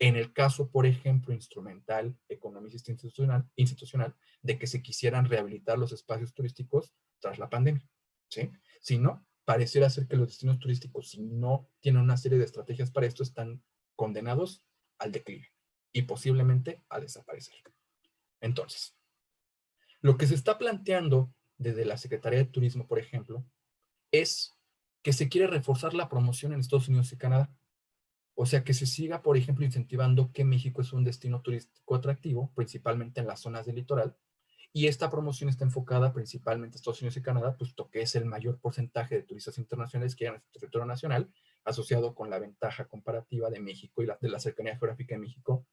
En el caso, por ejemplo, instrumental, economicista institucional, de que se quisieran rehabilitar los espacios turísticos tras la pandemia, ¿sí? Si no, pareciera ser que los destinos turísticos, si no tienen una serie de estrategias para esto, están condenados al declive y posiblemente a desaparecer. Entonces, lo que se está planteando desde la Secretaría de Turismo, por ejemplo, es que se quiere reforzar la promoción en Estados Unidos y Canadá. O sea, que se siga, por ejemplo, incentivando que México es un destino turístico atractivo, principalmente en las zonas del litoral, y esta promoción está enfocada principalmente a Estados Unidos y Canadá, puesto que es el mayor porcentaje de turistas internacionales que llegan a nuestro territorio nacional, asociado con la ventaja comparativa de México y de la cercanía geográfica de México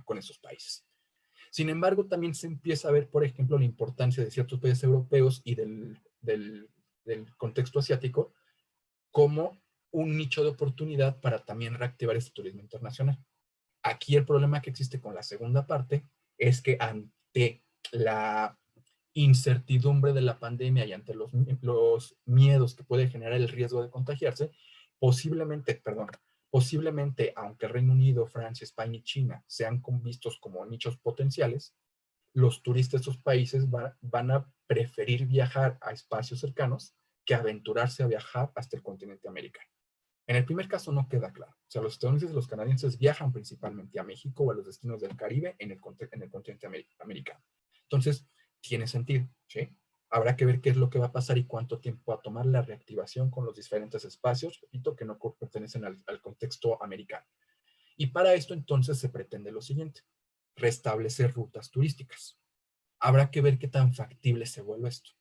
con esos países. Sin embargo, también se empieza a ver, por ejemplo, la importancia de ciertos países europeos y del contexto asiático como un nicho de oportunidad para también reactivar este turismo internacional. Aquí el problema que existe con la segunda parte es que ante la incertidumbre de la pandemia y ante los miedos que puede generar el riesgo de contagiarse, posiblemente, aunque Reino Unido, Francia, España y China sean vistos como nichos potenciales, los turistas de esos países van a preferir viajar a espacios cercanos que aventurarse a viajar hasta el continente americano. En el primer caso no queda claro. O sea, los estadounidenses y los canadienses viajan principalmente a México o a los destinos del Caribe en el continente americano. Entonces, tiene sentido, ¿sí? Habrá que ver qué es lo que va a pasar y cuánto tiempo va a tomar la reactivación con los diferentes espacios, repito, que no pertenecen al contexto americano. Y para esto entonces se pretende lo siguiente: restablecer rutas turísticas. Habrá que ver qué tan factible se vuelve esto,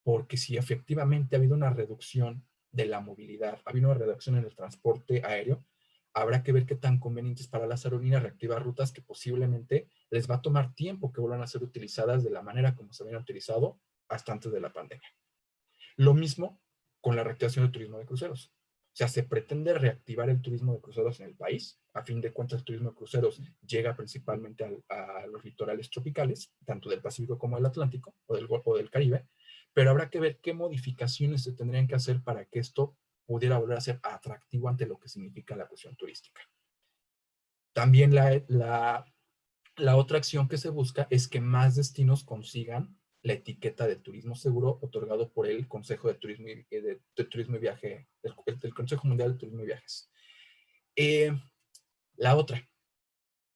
porque si efectivamente ha habido una reducción de la movilidad, ha habido una reducción en el transporte aéreo, habrá que ver qué tan conveniente es para las aerolíneas reactivar rutas que posiblemente les va a tomar tiempo que vuelvan a ser utilizadas de la manera como se habían utilizado hasta antes de la pandemia. Lo mismo con la reactivación del turismo de cruceros. O sea, se pretende reactivar el turismo de cruceros en el país. A fin de cuentas, el turismo de cruceros llega principalmente a los litorales tropicales, tanto del Pacífico como del Atlántico o del Golfo del Caribe, pero habrá que ver qué modificaciones se tendrían que hacer para que esto pudiera volver a ser atractivo ante lo que significa la cuestión turística. También la otra acción que se busca es que más destinos consigan la etiqueta de turismo seguro otorgado por el Consejo de Turismo y Viaje, del Consejo Mundial de Turismo y Viajes. La otra,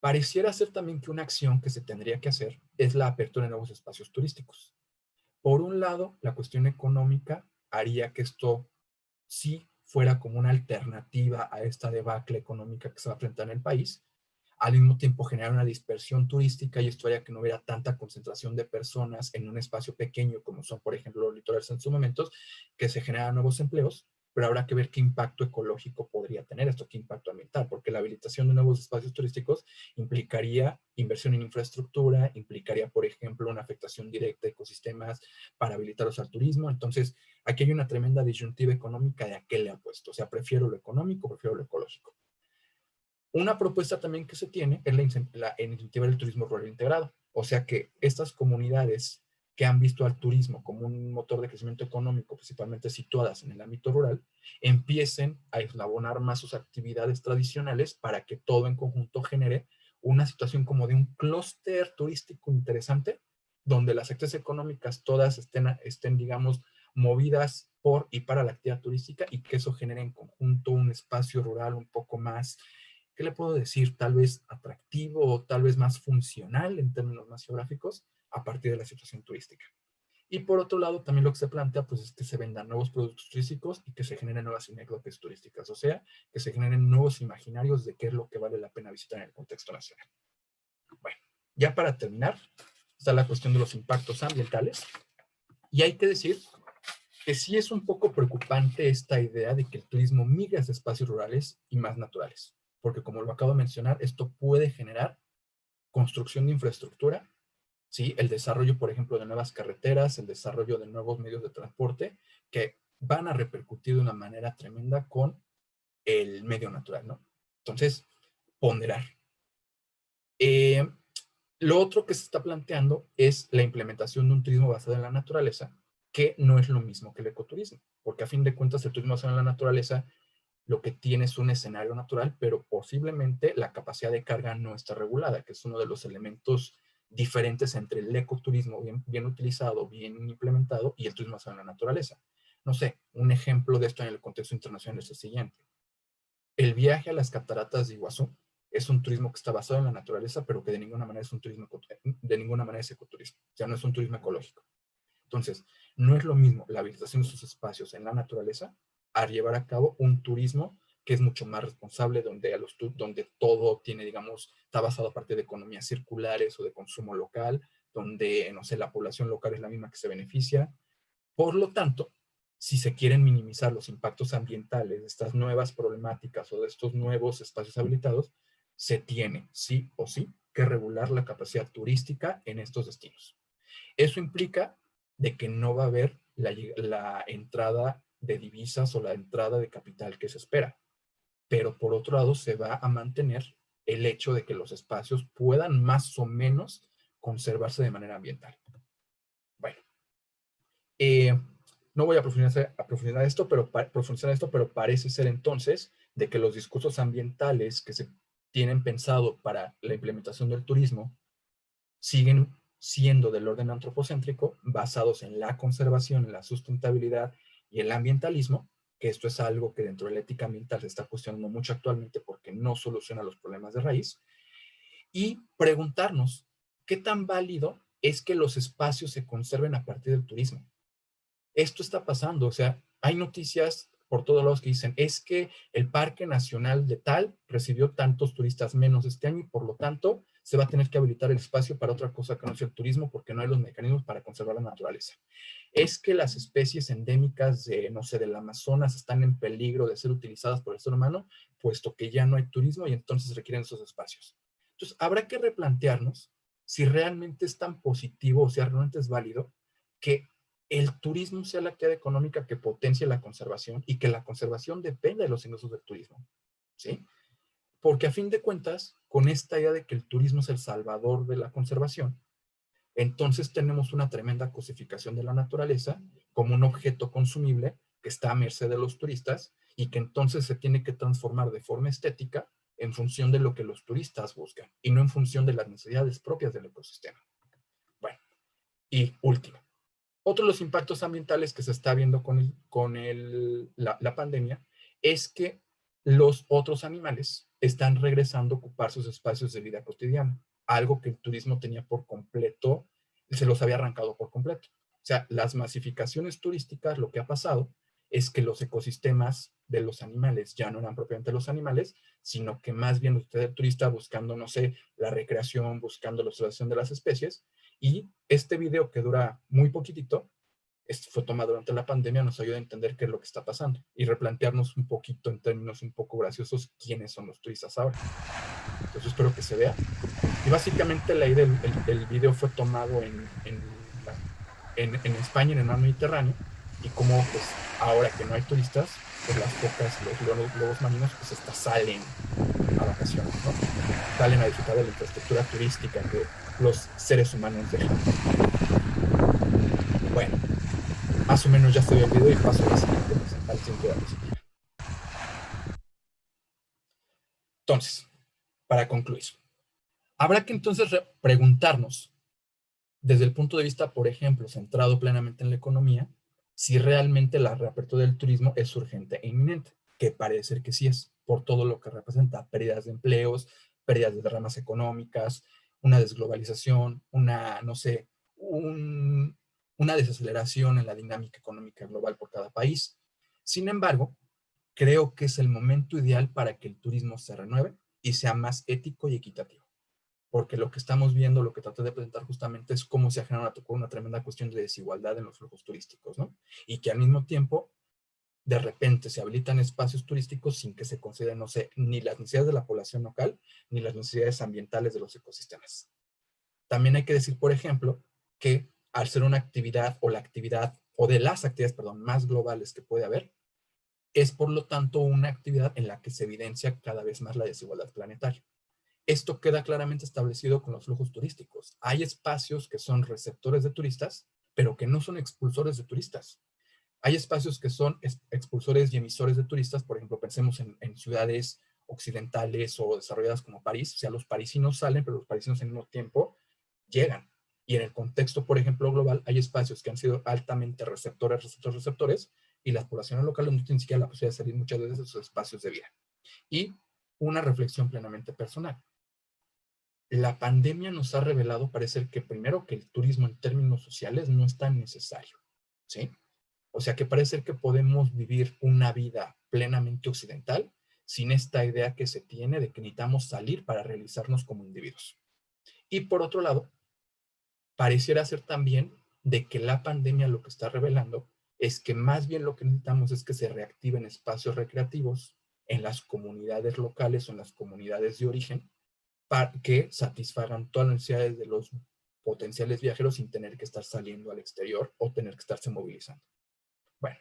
pareciera ser también que una acción que se tendría que hacer es la apertura de nuevos espacios turísticos. Por un lado, la cuestión económica haría que esto sí fuera como una alternativa a esta debacle económica que se va a enfrentar en el país. Al mismo tiempo generar una dispersión turística y esto haría que no hubiera tanta concentración de personas en un espacio pequeño como son, por ejemplo, los litorales en sus momentos, que se generan nuevos empleos, pero habrá que ver qué impacto ecológico podría tener esto, qué impacto ambiental, porque la habilitación de nuevos espacios turísticos implicaría inversión en infraestructura, implicaría, por ejemplo, una afectación directa a ecosistemas para habilitarlos al turismo. Entonces, aquí hay una tremenda disyuntiva económica de a qué le apuesto. O sea, prefiero lo económico, prefiero lo ecológico. Una propuesta también que se tiene es la iniciativa del turismo rural integrado. O sea que estas comunidades que han visto al turismo como un motor de crecimiento económico, principalmente situadas en el ámbito rural, empiecen a eslabonar más sus actividades tradicionales para que todo en conjunto genere una situación como de un clúster turístico interesante, donde las actividades económicas todas estén, digamos, movidas por y para la actividad turística y que eso genere en conjunto un espacio rural un poco más, ¿qué le puedo decir? Tal vez atractivo o tal vez más funcional en términos más geográficos a partir de la situación turística. Y por otro lado, también lo que se plantea pues, es que se vendan nuevos productos turísticos y que se generen nuevas anécdotas turísticas, o sea, que se generen nuevos imaginarios de qué es lo que vale la pena visitar en el contexto nacional. Bueno, ya para terminar, está la cuestión de los impactos ambientales. Y hay que decir que sí es un poco preocupante esta idea de que el turismo migre hacia espacios rurales y más naturales, porque como lo acabo de mencionar, esto puede generar construcción de infraestructura, ¿sí? El desarrollo, por ejemplo, de nuevas carreteras, el desarrollo de nuevos medios de transporte que van a repercutir de una manera tremenda con el medio natural, ¿no? Entonces, ponderar. Lo otro que se está planteando es la implementación de un turismo basado en la naturaleza, que no es lo mismo que el ecoturismo, porque a fin de cuentas el turismo basado en la naturaleza lo que tiene es un escenario natural, pero posiblemente la capacidad de carga no está regulada, que es uno de los elementos diferentes entre el ecoturismo bien utilizado, bien implementado, y el turismo basado en la naturaleza. No sé, un ejemplo de esto en el contexto internacional es el siguiente. El viaje a las cataratas de Iguazú es un turismo que está basado en la naturaleza, pero que de ninguna manera es un turismo, de ninguna manera es ecoturismo, o sea, no es un turismo ecológico. Entonces, no es lo mismo la habilitación de sus espacios en la naturaleza a llevar a cabo un turismo que es mucho más responsable, donde todo tiene, digamos, está basado a partir de economías circulares o de consumo local, donde, no sé, la población local es la misma que se beneficia. Por lo tanto, si se quieren minimizar los impactos ambientales de estas nuevas problemáticas o de estos nuevos espacios habilitados, se tiene, sí o sí, que regular la capacidad turística en estos destinos. Eso implica de que no va a haber la entrada de divisas o la entrada de capital que se espera. Pero por otro lado se va a mantener el hecho de que los espacios puedan más o menos conservarse de manera ambiental. Bueno, no voy a profundizar esto, pero parece ser entonces de que los discursos ambientales que se tienen pensado para la implementación del turismo siguen siendo del orden antropocéntrico, basados en la conservación, en la sustentabilidad y el ambientalismo, que esto es algo que dentro de la ética ambiental se está cuestionando mucho actualmente porque no soluciona los problemas de raíz, y preguntarnos qué tan válido es que los espacios se conserven a partir del turismo. Esto está pasando, o sea, hay noticias por todos lados que dicen, es que el Parque Nacional de tal recibió tantos turistas menos este año y por lo tanto se va a tener que habilitar el espacio para otra cosa que no sea el turismo porque no hay los mecanismos para conservar la naturaleza. Es que las especies endémicas de, no sé, del Amazonas están en peligro de ser utilizadas por el ser humano, puesto que ya no hay turismo y entonces requieren esos espacios. Entonces, habrá que replantearnos si realmente es tan positivo o si realmente es válido que el turismo sea la actividad económica que potencie la conservación y que la conservación dependa de los ingresos del turismo, ¿sí? Porque a fin de cuentas, con esta idea de que el turismo es el salvador de la conservación, entonces tenemos una tremenda cosificación de la naturaleza como un objeto consumible que está a merced de los turistas y que entonces se tiene que transformar de forma estética en función de lo que los turistas buscan y no en función de las necesidades propias del ecosistema. Bueno, y último. Otro de los impactos ambientales que se está viendo con la pandemia es que los otros animales están regresando a ocupar sus espacios de vida cotidiana, algo que el turismo tenía por completo, se los había arrancado por completo. O sea, las masificaciones turísticas, lo que ha pasado es que los ecosistemas de los animales ya no eran propiamente los animales, sino que más bien usted el turista buscando, no sé, la recreación, buscando la observación de las especies. Y este video que dura muy poquitito, Esto fue tomado durante la pandemia, nos ayuda a entender qué es lo que está pasando y replantearnos un poquito en términos un poco graciosos quiénes son los turistas ahora. Entonces espero que se vea. Y básicamente la idea el video fue tomado en España, en el mar Mediterráneo, y como pues ahora que no hay turistas, pues las focas, los lobos marinos, pues estas salen a vacaciones, ¿no? Salen a disfrutar de la infraestructura turística que los seres humanos dejan. Bueno, más o menos ya se ve el video y paso a la siguiente diapositiva. Entonces, para concluir, habrá que entonces preguntarnos, desde el punto de vista, por ejemplo, centrado plenamente en la economía, si realmente la reapertura del turismo es urgente e inminente, que parece ser que sí es, por todo lo que representa, pérdidas de empleos, pérdidas de ramas económicas, una desglobalización, no sé, una desaceleración en la dinámica económica global por cada país. Sin embargo, creo que es el momento ideal para que el turismo se renueve y sea más ético y equitativo. Porque lo que estamos viendo, lo que traté de presentar justamente es cómo se ha generado una tremenda cuestión de desigualdad en los flujos turísticos, ¿no? Y que al mismo tiempo, de repente se habilitan espacios turísticos sin que se consideren, no sé, ni las necesidades de la población local, ni las necesidades ambientales de los ecosistemas. También hay que decir, por ejemplo, que al ser una actividad o la actividad, o de las actividades, perdón, más globales que puede haber, es por lo tanto una actividad en la que se evidencia cada vez más la desigualdad planetaria. Esto queda claramente establecido con los flujos turísticos. Hay espacios que son receptores de turistas, pero que no son expulsores de turistas. Hay espacios que son expulsores y emisores de turistas, por ejemplo, pensemos en ciudades occidentales o desarrolladas como París, o sea, los parisinos salen, pero los parisinos en el mismo tiempo llegan. Y en el contexto, por ejemplo, global, hay espacios que han sido altamente receptores, y las poblaciones locales no tienen siquiera la posibilidad de salir muchas veces de esos espacios de vida. Y una reflexión plenamente personal. La pandemia nos ha revelado, parece que primero, que el turismo en términos sociales no es tan necesario, ¿sí? O sea, que parece que podemos vivir una vida plenamente occidental sin esta idea que se tiene de que necesitamos salir para realizarnos como individuos. Y por otro lado, pareciera ser también de que la pandemia lo que está revelando es que más bien lo que necesitamos es que se reactiven espacios recreativos en las comunidades locales o en las comunidades de origen para que satisfagan todas las necesidades de los potenciales viajeros sin tener que estar saliendo al exterior o tener que estarse movilizando. Bueno,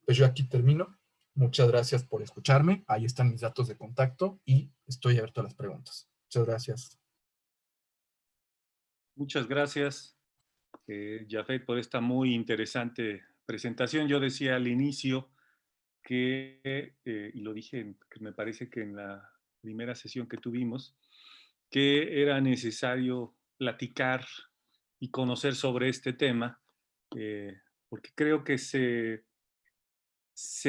pues yo aquí termino. Muchas gracias por escucharme. Ahí están mis datos de contacto y estoy abierto a las preguntas. Muchas gracias. Muchas gracias, Jafet, por esta muy interesante presentación. Yo decía al inicio que, y lo dije, que me parece que en la primera sesión que tuvimos, que era necesario platicar y conocer sobre este tema, porque creo que se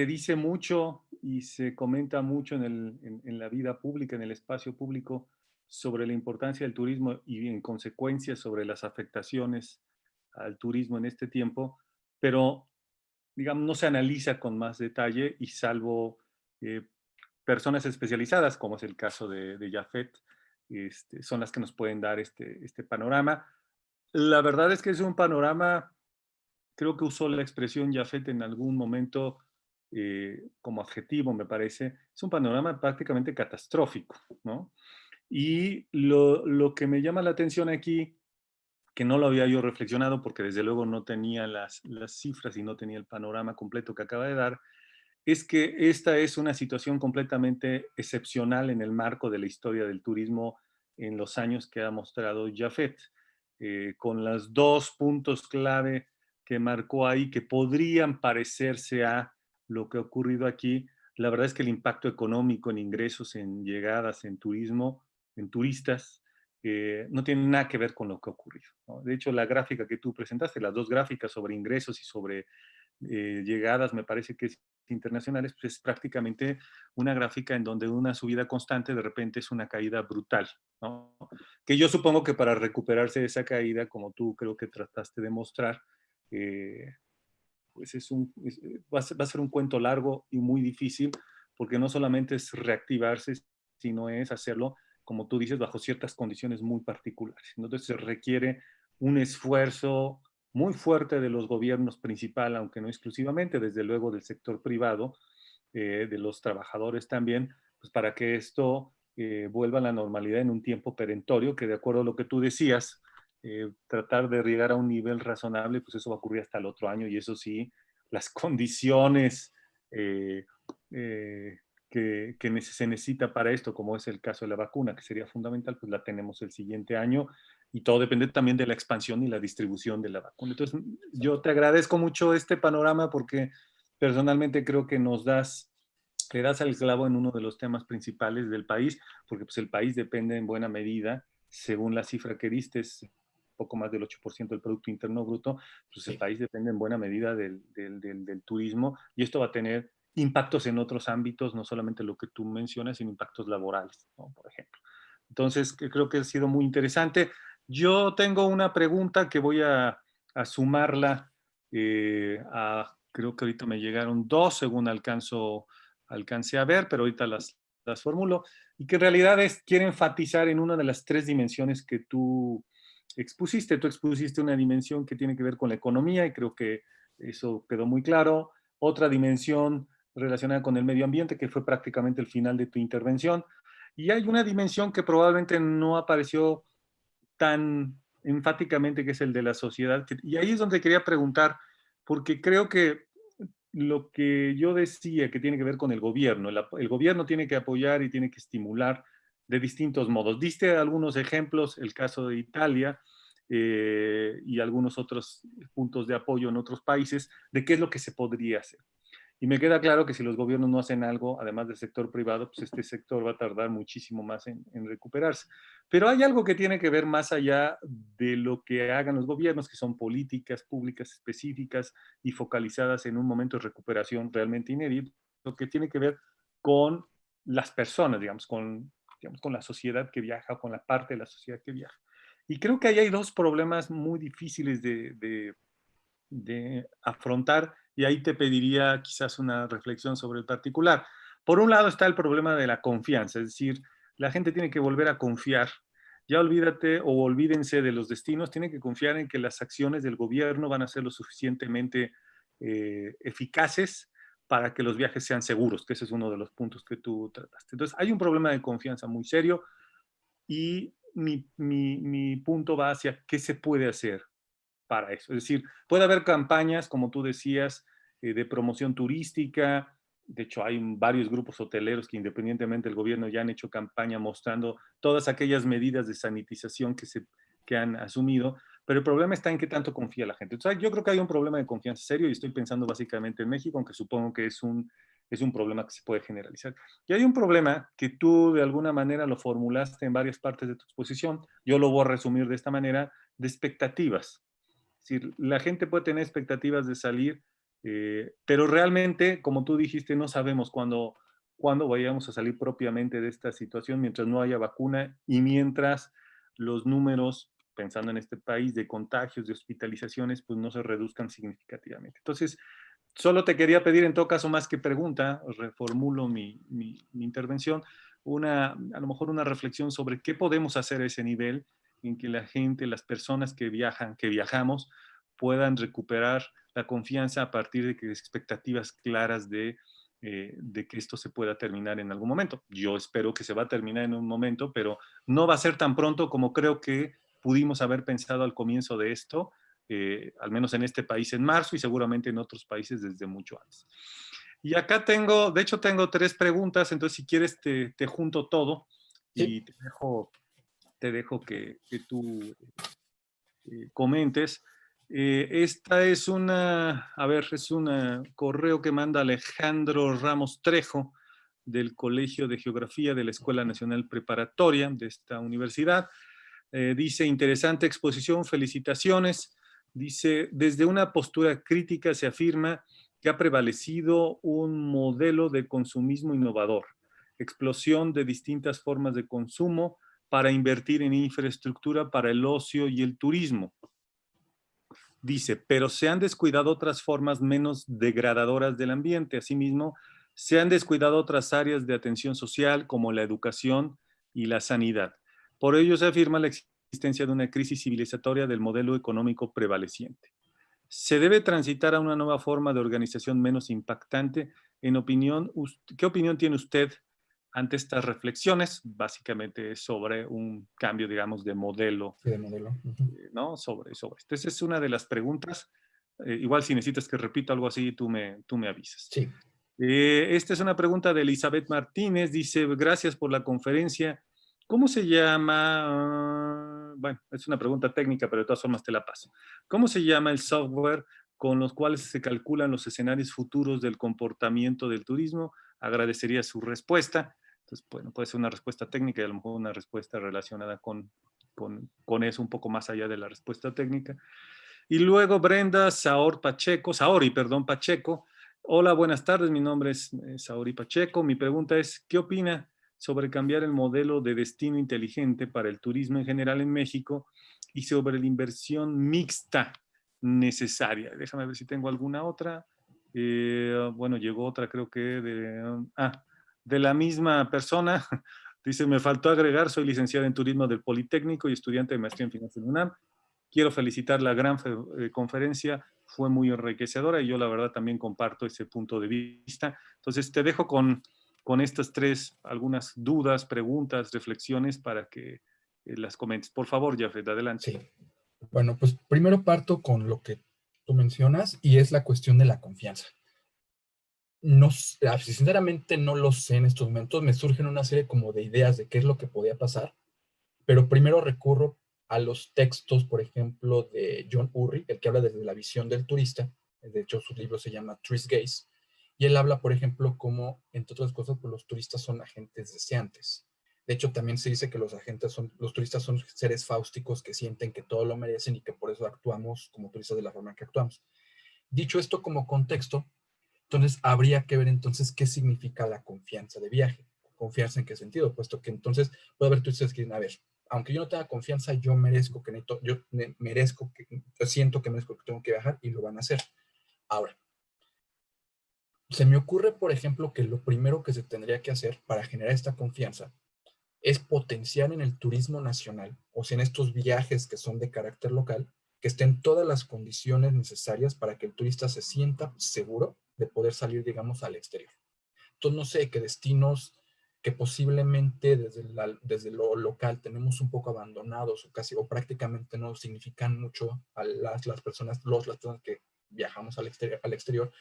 dice mucho y se comenta mucho en la vida pública, en el espacio público, sobre la importancia del turismo y en consecuencia sobre las afectaciones al turismo en este tiempo, pero digamos no se analiza con más detalle y salvo personas especializadas, como es el caso de Jafet, son las que nos pueden dar este panorama. La verdad es que es un panorama, creo que usó la expresión Jafet en algún momento como adjetivo, me parece, es un panorama prácticamente catastrófico, ¿no? Y lo que me llama la atención aquí, que no lo había yo reflexionado porque desde luego no tenía las cifras y no tenía el panorama completo que acaba de dar, es que esta es una situación completamente excepcional en el marco de la historia del turismo en los años que ha mostrado Jafet, con los dos puntos clave que marcó ahí que podrían parecerse a lo que ha ocurrido aquí. La verdad es que el impacto económico en ingresos, en llegadas, en turismo, en turistas, no tiene nada que ver con lo que ha ocurrido, ¿no? De hecho, la gráfica que tú presentaste, las dos gráficas sobre ingresos y sobre llegadas, me parece que es internacionales, pues es prácticamente una gráfica en donde una subida constante de repente es una caída brutal, ¿no? Que yo supongo que para recuperarse de esa caída, como tú creo que trataste de mostrar, pues va a ser un cuento largo y muy difícil, porque no solamente es reactivarse, sino es hacerlo, como tú dices, bajo ciertas condiciones muy particulares. Entonces se requiere un esfuerzo muy fuerte de los gobiernos principal, aunque no exclusivamente, desde luego del sector privado, de los trabajadores también, pues para que esto vuelva a la normalidad en un tiempo perentorio, que de acuerdo a lo que tú decías, tratar de llegar a un nivel razonable, pues eso va a ocurrir hasta el otro año y eso sí, las condiciones que se necesita para esto, como es el caso de la vacuna, que sería fundamental, pues la tenemos el siguiente año y todo depende también de la expansión y la distribución de la vacuna. Entonces, yo te agradezco mucho este panorama porque personalmente creo que le das al clavo en uno de los temas principales del país, porque pues el país depende en buena medida, según la cifra que diste, es poco más del 8% del Producto Interno Bruto, pues el Sí. país depende en buena medida del turismo y esto va a tener impactos en otros ámbitos, no solamente lo que tú mencionas, sino impactos laborales, ¿no? Por ejemplo. Entonces, creo que ha sido muy interesante. Yo tengo una pregunta que voy a sumarla creo que ahorita me llegaron dos, según alcancé a ver, pero ahorita las formulo, y que en realidad quiere enfatizar en una de las tres dimensiones que tú expusiste. Tú expusiste una dimensión que tiene que ver con la economía y creo que eso quedó muy claro. Otra dimensión relacionada con el medio ambiente, que fue prácticamente el final de tu intervención. Y hay una dimensión que probablemente no apareció tan enfáticamente, que es el de la sociedad. Y ahí es donde quería preguntar, porque creo que lo que yo decía que tiene que ver con el gobierno, el gobierno tiene que apoyar y tiene que estimular de distintos modos. Diste algunos ejemplos, el caso de Italia y algunos otros puntos de apoyo en otros países, de qué es lo que se podría hacer. Y me queda claro que si los gobiernos no hacen algo, además del sector privado, pues este sector va a tardar muchísimo más en recuperarse. Pero hay algo que tiene que ver más allá de lo que hagan los gobiernos, que son políticas públicas específicas y focalizadas en un momento de recuperación realmente inédito, lo que tiene que ver con las personas, digamos, con la sociedad que viaja, con la parte de la sociedad que viaja. Y creo que ahí hay dos problemas muy difíciles de afrontar y ahí te pediría quizás una reflexión sobre el particular. Por un lado está el problema de la confianza, es decir, la gente tiene que volver a confiar. Ya olvídate o olvídense de los destinos, tienen que confiar en que las acciones del gobierno van a ser lo suficientemente eficaces para que los viajes sean seguros, que ese es uno de los puntos que tú trataste. Entonces, hay un problema de confianza muy serio y mi punto va hacia qué se puede hacer para eso. Es decir, puede haber campañas, como tú decías, de promoción turística. De hecho, hay varios grupos hoteleros que independientemente del gobierno ya han hecho campaña mostrando todas aquellas medidas de sanitización que han asumido, pero el problema está en qué tanto confía la gente. Entonces, yo creo que hay un problema de confianza serio y estoy pensando básicamente en México, aunque supongo que es un problema que se puede generalizar. Y hay un problema que tú de alguna manera lo formulaste en varias partes de tu exposición, yo lo voy a resumir de esta manera, de expectativas. Es decir, la gente puede tener expectativas de salir, pero realmente, como tú dijiste, no sabemos cuándo vayamos a salir propiamente de esta situación mientras no haya vacuna y mientras los números, pensando en este país, de contagios, de hospitalizaciones, pues no se reduzcan significativamente. Entonces, solo te quería pedir en todo caso más que pregunta, reformulo mi intervención, a lo mejor una reflexión sobre qué podemos hacer a ese nivel en que la gente, las personas que viajan, que viajamos, puedan recuperar la confianza a partir de que expectativas claras de que esto se pueda terminar en algún momento. Yo espero que se va a terminar en un momento, pero no va a ser tan pronto como creo que pudimos haber pensado al comienzo de esto, al menos en este país en marzo y seguramente en otros países desde mucho antes. Y acá tengo, de hecho tengo tres preguntas, entonces si quieres te junto todo Sí. y te dejo que tú comentes. Esta es es un correo que manda Alejandro Ramos Trejo del Colegio de Geografía de la Escuela Nacional Preparatoria de esta universidad. Dice, interesante exposición, felicitaciones. Dice, desde una postura crítica se afirma que ha prevalecido un modelo de consumismo innovador, explosión de distintas formas de consumo para invertir en infraestructura para el ocio y el turismo. Dice, pero se han descuidado otras formas menos degradadoras del ambiente. Asimismo, se han descuidado otras áreas de atención social como la educación y la sanidad. Por ello se afirma la existencia de una crisis civilizatoria del modelo económico prevaleciente. ¿Se debe transitar a una nueva forma de organización menos impactante? ¿Qué opinión tiene usted ante estas reflexiones? Básicamente es sobre un cambio, digamos, de modelo, Sí, de modelo. ¿no? Sobre esto. Esa es una de las preguntas. Igual si necesitas que repita algo así, tú me avisas. Sí. Esta es una pregunta de Elizabeth Martínez. Dice, gracias por la conferencia. ¿Cómo se llama? Bueno, es una pregunta técnica, pero de todas formas te la paso. ¿Cómo se llama el software con los cuales se calculan los escenarios futuros del comportamiento del turismo? Agradecería su respuesta. Entonces, bueno, puede ser una respuesta técnica y a lo mejor una respuesta relacionada con eso, un poco más allá de la respuesta técnica. Y luego Brenda Saori Pacheco. Hola, buenas tardes. Mi nombre es Saori Pacheco. Mi pregunta es, ¿qué opina sobre cambiar el modelo de destino inteligente para el turismo en general en México y sobre la inversión mixta necesaria? Déjame ver si tengo alguna otra. Bueno, llegó otra, creo que de la misma persona. Dice, me faltó agregar, soy licenciada en turismo del Politécnico y estudiante de maestría en finanzas en UNAM. Quiero felicitar la gran conferencia, fue muy enriquecedora y yo la verdad también comparto ese punto de vista. Entonces te dejo con estas tres, algunas dudas, preguntas, reflexiones para que las comentes. Por favor, Jafet, adelante. Sí. Bueno, pues primero parto con lo que tú mencionas y es la cuestión de la confianza. No, sinceramente no lo sé en estos momentos, me surgen una serie como de ideas de qué es lo que podía pasar, pero primero recurro a los textos, por ejemplo, de John Urry, el que habla desde la visión del turista. De hecho, su libro se llama Tourist Gaze, y él habla, por ejemplo, cómo, entre otras cosas, pues los turistas son agentes deseantes. De hecho, también se dice que los turistas son seres fáusticos que sienten que todo lo merecen y que por eso actuamos como turistas de la forma en que actuamos. Dicho esto como contexto, entonces habría que ver entonces qué significa la confianza de viaje. ¿Confianza en qué sentido? Puesto que entonces puede haber turistas que dicen, a ver, aunque yo no tenga confianza, yo merezco que necesito, yo siento que merezco que tengo que viajar y lo van a hacer. Ahora, se me ocurre, por ejemplo, que lo primero que se tendría que hacer para generar esta confianza es potenciar en el turismo nacional, o sea, en estos viajes que son de carácter local, que estén todas las condiciones necesarias para que el turista se sienta seguro de poder salir, digamos, al exterior. Entonces, no sé, qué destinos que posiblemente desde lo local tenemos un poco abandonados o casi o prácticamente no significan mucho a las personas que viajamos al exterior.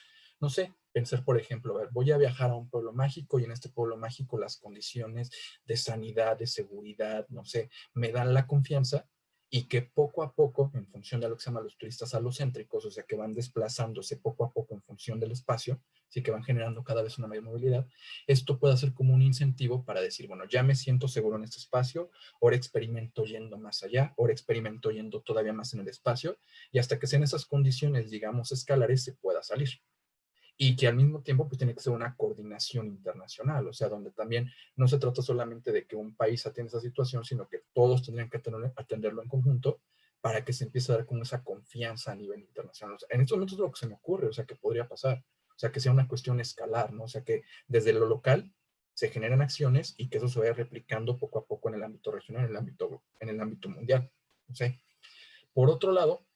No sé, pensar, por ejemplo, a ver, voy a viajar a un pueblo mágico y en este pueblo mágico las condiciones de sanidad, de seguridad, no sé, me dan la confianza y que poco a poco, en función de lo que se llama los turistas alocéntricos, o sea, que van desplazándose poco a poco en función del espacio, sí que van generando cada vez una mayor movilidad, esto puede ser como un incentivo para decir, bueno, ya me siento seguro en este espacio, ahora experimento yendo más allá, ahora experimento yendo todavía más en el espacio, y hasta que sean esas condiciones, digamos, escalares, se pueda salir. Y que al mismo tiempo pues tiene que ser una coordinación internacional, o sea, donde también no se trata solamente de que un país atienda esa situación, sino que todos tendrían que atenderlo en conjunto para que se empiece a dar como esa confianza a nivel internacional. O sea, en estos momentos es lo que se me ocurre, o sea, que podría pasar, o sea, que sea una cuestión escalar, ¿no? O sea, que desde lo local se generen acciones y que eso se vaya replicando poco a poco en el ámbito regional, en el ámbito mundial, no sé. Por otro lado,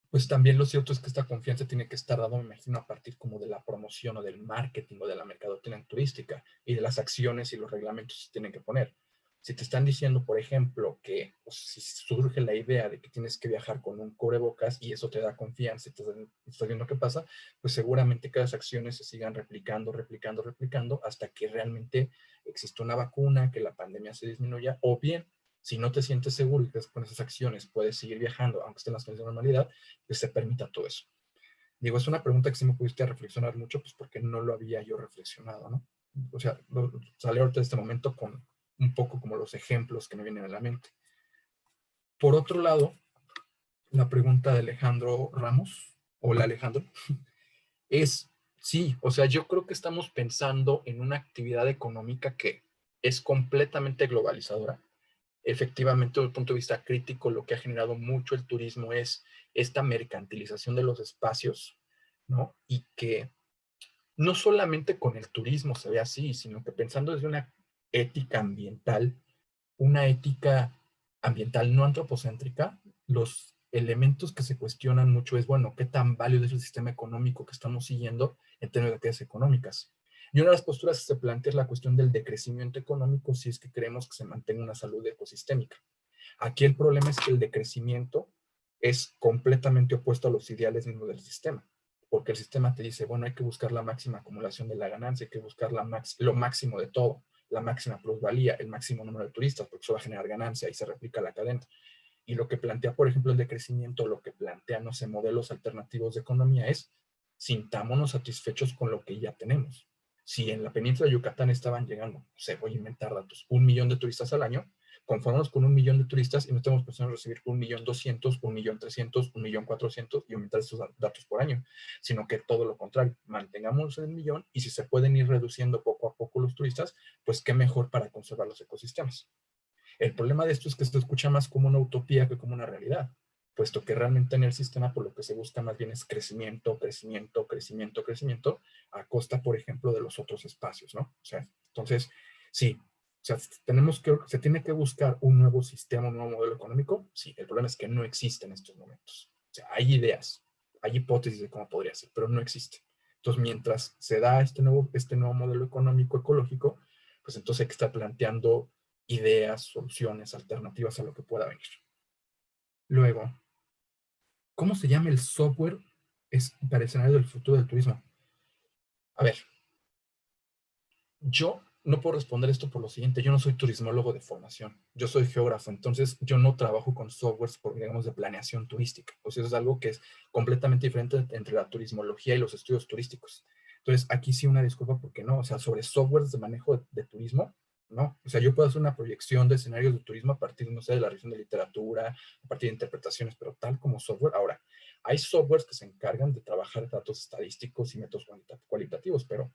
pues también lo cierto es que esta confianza tiene que estar dada, me imagino, a partir como de la promoción o del marketing o de la mercadotecnia turística y de las acciones y los reglamentos que se tienen que poner. Si te están diciendo, por ejemplo, que si surge la idea de que tienes que viajar con un cubrebocas y eso te da confianza y estás viendo qué pasa, pues seguramente que las acciones se sigan replicando hasta que realmente exista una vacuna, que la pandemia se disminuya, o bien, si no te sientes seguro y que con esas acciones puedes seguir viajando, aunque estén en las condiciones de normalidad, que se permita todo eso. Digo, es una pregunta que sí me pudiste reflexionar mucho, pues porque no lo había yo reflexionado, ¿no? O sea, sale ahorita de este momento con un poco como los ejemplos que me vienen a la mente. Por otro lado, la pregunta de Alejandro Ramos, hola Alejandro, es, sí, o sea, yo creo que estamos pensando en una actividad económica que es completamente globalizadora. Efectivamente, desde el punto de vista crítico, lo que ha generado mucho el turismo es esta mercantilización de los espacios, ¿no? Y que no solamente con el turismo se ve así, sino que pensando desde ética ambiental, una ética ambiental no antropocéntrica, los elementos que se cuestionan mucho es, bueno, ¿qué tan válido es el sistema económico que estamos siguiendo en términos de actividades económicas? Y una de las posturas que se plantea es la cuestión del decrecimiento económico si es que queremos que se mantenga una salud ecosistémica. Aquí el problema es que el decrecimiento es completamente opuesto a los ideales mismos del sistema, porque el sistema te dice, bueno, hay que buscar la máxima acumulación de la ganancia, hay que buscar lo máximo de todo, la máxima plusvalía, el máximo número de turistas, porque eso va a generar ganancia y se replica la cadena. Y lo que plantea, por ejemplo, el decrecimiento, lo que plantean, no sé, modelos alternativos de economía es sintámonos satisfechos con lo que ya tenemos. Si en la península de Yucatán estaban llegando, no sé, voy a inventar datos, 1 millón de turistas al año, conformamos con 1 millón de turistas y no estamos pensando en recibir 1.200.000, 1.300.000, 1.400.000 y aumentar esos datos por año, sino que todo lo contrario, mantengamos el millón y si se pueden ir reduciendo poco a poco los turistas, pues qué mejor para conservar los ecosistemas. El problema de esto es que se escucha más como una utopía que como una realidad, puesto que realmente en el sistema por lo que se busca más bien es crecimiento, crecimiento, crecimiento, crecimiento, a costa, por ejemplo, de los otros espacios, ¿no? O sea, entonces, sí, o sea, se tiene que buscar un nuevo sistema, un nuevo modelo económico. Sí, el problema es que no existe en estos momentos. O sea, hay ideas, hay hipótesis de cómo podría ser, pero no existe. Entonces, mientras se da este nuevo modelo económico ecológico, pues entonces hay que estar planteando ideas, soluciones, alternativas a lo que pueda venir. Luego, ¿cómo se llama el software para el escenario del futuro del turismo? A ver, yo no puedo responder esto por lo siguiente, yo no soy turismólogo de formación, yo soy geógrafo, entonces yo no trabajo con softwares, digamos, de planeación turística, o sea, eso es algo que es completamente diferente entre la turismología y los estudios turísticos. Entonces, aquí sí una disculpa porque no, o sea, sobre softwares de manejo de turismo, no, o sea, yo puedo hacer una proyección de escenarios de turismo a partir, no sé, de la revisión de literatura, a partir de interpretaciones, pero tal como software. Ahora, hay softwares que se encargan de trabajar datos estadísticos y métodos cualitativos, pero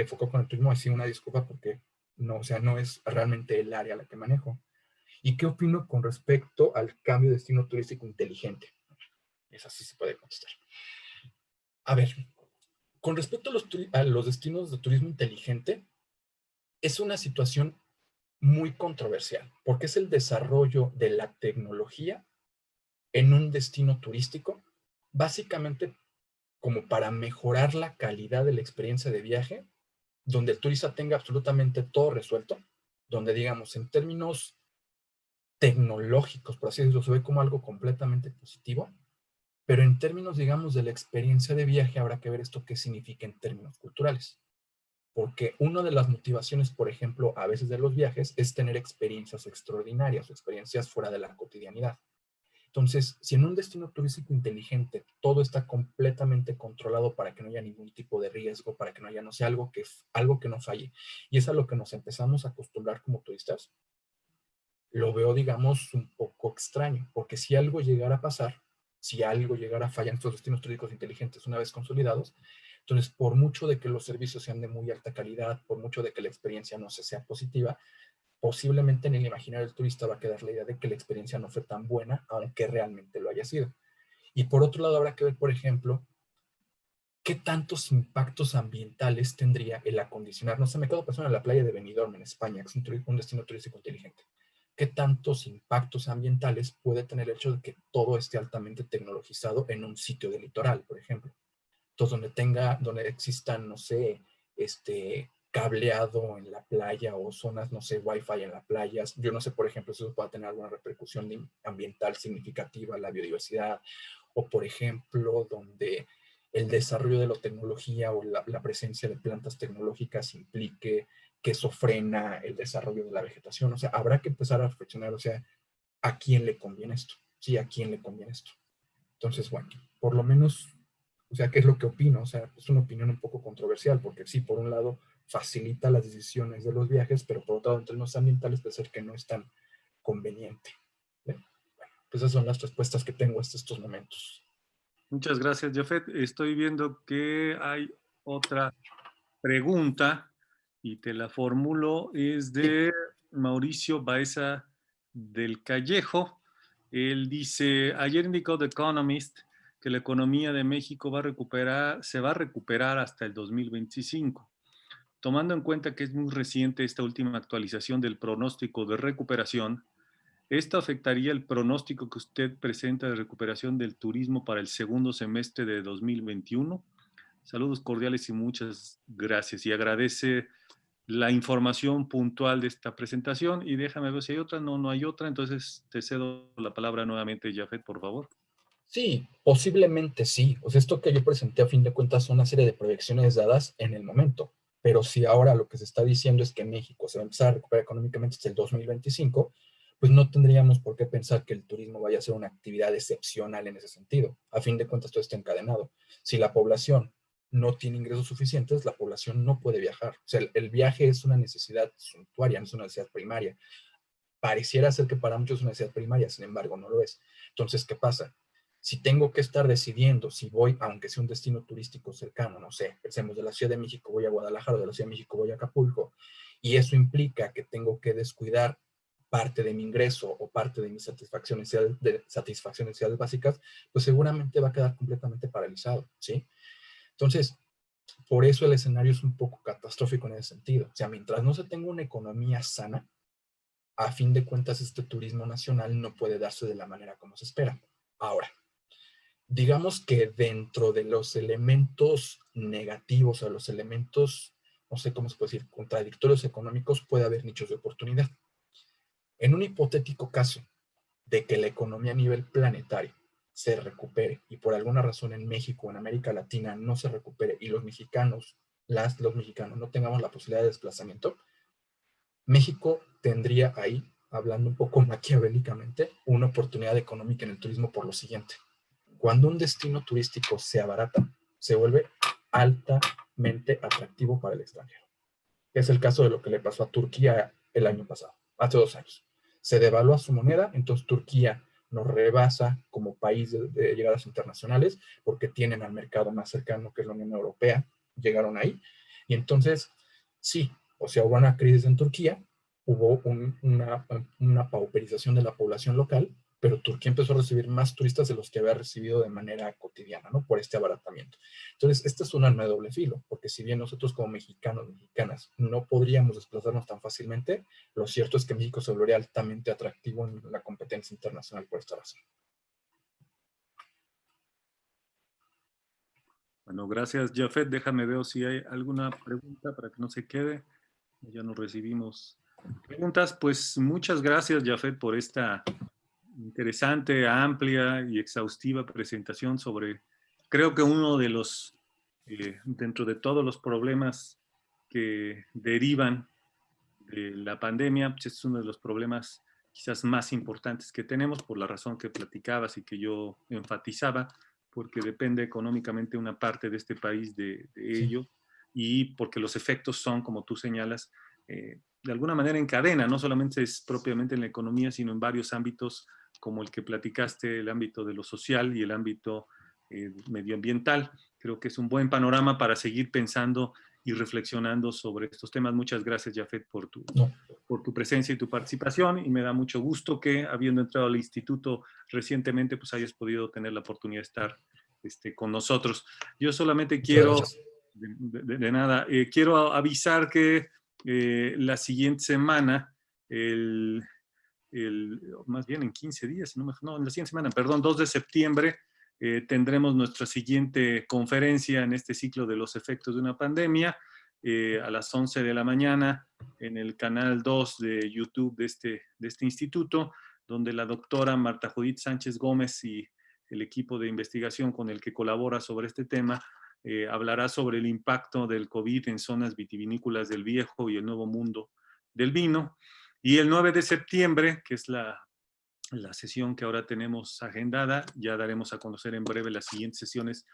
foco con el turismo, así una disculpa porque no, o sea, no es realmente el área a la que manejo. ¿Y qué opino con respecto al cambio de destino turístico inteligente? Esa sí se puede contestar. A ver, con respecto a los destinos de turismo inteligente, es una situación muy controversial, porque es el desarrollo de la tecnología en un destino turístico, básicamente como para mejorar la calidad de la experiencia de viaje, donde el turista tenga absolutamente todo resuelto, donde digamos en términos tecnológicos, por así decirlo, se ve como algo completamente positivo, pero en términos, digamos, de la experiencia de viaje, habrá que ver esto qué significa en términos culturales. Porque una de las motivaciones, por ejemplo, a veces de los viajes es tener experiencias extraordinarias o experiencias fuera de la cotidianidad. Entonces, si en un destino turístico inteligente todo está completamente controlado para que no haya ningún tipo de riesgo, para que no haya, no sé, algo que no falle, y es a lo que nos empezamos a acostumbrar como turistas, lo veo, digamos, un poco extraño, porque si algo llegara a pasar, si algo llegara a fallar en estos destinos turísticos inteligentes una vez consolidados, entonces, por mucho de que los servicios sean de muy alta calidad, por mucho de que la experiencia no sea positiva, posiblemente en el imaginario del turista va a quedar la idea de que la experiencia no fue tan buena, aunque realmente lo haya sido. Y por otro lado, habrá que ver, por ejemplo, qué tantos impactos ambientales tendría el acondicionar. No sé, me quedo pensando en la playa de Benidorm, en España, que es un destino turístico inteligente. ¿Qué tantos impactos ambientales puede tener el hecho de que todo esté altamente tecnologizado en un sitio de litoral, por ejemplo? Entonces, donde existan, no sé, cableado en la playa o zonas, no sé, wifi en las playas. Yo no sé, por ejemplo, si eso puede tener alguna repercusión ambiental significativa, la biodiversidad, o por ejemplo, donde el desarrollo de la tecnología o la presencia de plantas tecnológicas implique que eso frena el desarrollo de la vegetación. O sea, habrá que empezar a reflexionar, o sea, ¿a quién le conviene esto? Sí, ¿a quién le conviene esto? Entonces, bueno, por lo menos, o sea, ¿qué es lo que opino? O sea, es una opinión un poco controversial, porque sí, por un lado, facilita las decisiones de los viajes, pero por otro lado, en términos ambientales, puede ser que no es tan conveniente. Bueno, pues esas son las respuestas que tengo hasta estos momentos. Muchas gracias, Jafet. Estoy viendo que hay otra pregunta y te la formulo. Es de Mauricio Baeza del Callejo. Él dice, ayer indicó The Economist que la economía de México se va a recuperar hasta el 2025. Tomando en cuenta que es muy reciente esta última actualización del pronóstico de recuperación, ¿Esto afectaría el pronóstico que usted presenta de recuperación del turismo para el segundo semestre de 2021? Saludos cordiales y muchas gracias. Y agradece la información puntual de esta presentación. Y déjame ver si hay otra. No, no hay otra. Entonces te cedo la palabra nuevamente, Jafet, por favor. Sí, posiblemente sí. O sea, esto que yo presenté a fin de cuentas son una serie de proyecciones dadas en el momento. Pero si ahora lo que se está diciendo es que México se va a empezar a recuperar económicamente hasta el 2025, pues no tendríamos por qué pensar que el turismo vaya a ser una actividad excepcional en ese sentido. A fin de cuentas todo está encadenado. Si la población no tiene ingresos suficientes, la población no puede viajar. O sea, el viaje es una necesidad suntuaria, no es una necesidad primaria. Pareciera ser que para muchos es una necesidad primaria, sin embargo no lo es. Entonces, ¿qué pasa? Si tengo que estar decidiendo si voy, aunque sea un destino turístico cercano, no sé, pensemos de la Ciudad de México voy a Guadalajara, de la Ciudad de México voy a Acapulco, y eso implica que tengo que descuidar parte de mi ingreso o parte de mis satisfacciones básicas, pues seguramente va a quedar completamente paralizado, ¿sí? Entonces, por eso el escenario es un poco catastrófico en ese sentido. O sea, mientras no se tenga una economía sana, a fin de cuentas este turismo nacional no puede darse de la manera como se espera. Ahora, digamos que dentro de los elementos negativos o los elementos, no sé cómo se puede decir, contradictorios económicos, puede haber nichos de oportunidad. En un hipotético caso de que la economía a nivel planetario se recupere y por alguna razón en México o en América Latina no se recupere y los mexicanos, los mexicanos no tengamos la posibilidad de desplazamiento, México tendría ahí, hablando un poco maquiavélicamente, una oportunidad económica en el turismo por lo siguiente. Cuando un destino turístico se abarata, se vuelve altamente atractivo para el extranjero. Es el caso de lo que le pasó a Turquía el año pasado, hace 2 años. Se devalúa su moneda, entonces Turquía nos rebasa como país de llegadas internacionales porque tienen al mercado más cercano que es la Unión Europea, llegaron ahí. Y entonces, sí, o sea, hubo una crisis en Turquía, hubo una pauperización de la población local, pero Turquía empezó a recibir más turistas de los que había recibido de manera cotidiana, ¿no? Por este abaratamiento. Entonces, esta es un arma de doble filo, porque si bien nosotros como mexicanos, mexicanas, no podríamos desplazarnos tan fácilmente, lo cierto es que México se volvería altamente atractivo en la competencia internacional por esta razón. Bueno, gracias, Jafet. Déjame ver si hay alguna pregunta para que no se quede. Ya nos recibimos preguntas. Pues muchas gracias, Jafet, por esta interesante, amplia y exhaustiva presentación sobre, creo que uno de los, dentro de todos los problemas que derivan de la pandemia, pues es uno de los problemas quizás más importantes que tenemos por la razón que platicabas y que yo enfatizaba, porque depende económicamente una parte de este país de ello y porque los efectos son, como tú señalas, de alguna manera en cadena, no solamente es propiamente en la economía, sino en varios ámbitos como el que platicaste, el ámbito de lo social y el ámbito medioambiental. Creo que es un buen panorama para seguir pensando y reflexionando sobre estos temas. Muchas gracias, Jafet, No, por tu presencia y tu participación, y me da mucho gusto que, habiendo entrado al instituto recientemente, pues hayas podido tener la oportunidad de estar con nosotros. Yo solamente muchas quiero, gracias. de nada, quiero avisar que la siguiente semana, más bien en 15 días, no, en la siguiente semana, perdón, 2 de septiembre, tendremos nuestra siguiente conferencia en este ciclo de los efectos de una pandemia, a las 11 de la mañana en el canal 2 de YouTube de este instituto, donde la doctora Marta Judith Sánchez Gómez y el equipo de investigación con el que colabora sobre este tema hablará sobre el impacto del COVID en zonas vitivinícolas del viejo y el nuevo mundo del vino. Y el 9 de septiembre, que es la sesión que ahora tenemos agendada, ya daremos a conocer en breve las siguientes sesiones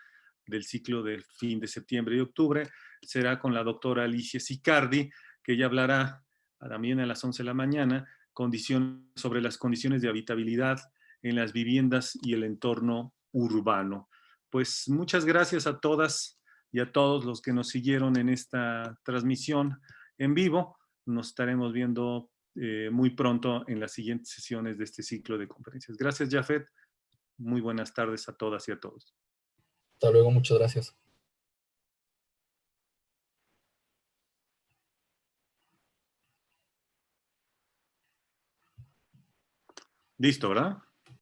del ciclo del fin de septiembre y octubre, será con la doctora Alicia Sicardi, que ya hablará también a las 11 de la mañana sobre las condiciones de habitabilidad en las viviendas y el entorno urbano. Pues muchas gracias a todas y a todos los que nos siguieron en esta transmisión en vivo. Nos estaremos viendo muy pronto en las siguientes sesiones de este ciclo de conferencias. Gracias, Jafet. Muy buenas tardes a todas y a todos. Hasta luego, muchas gracias. Listo, ¿verdad?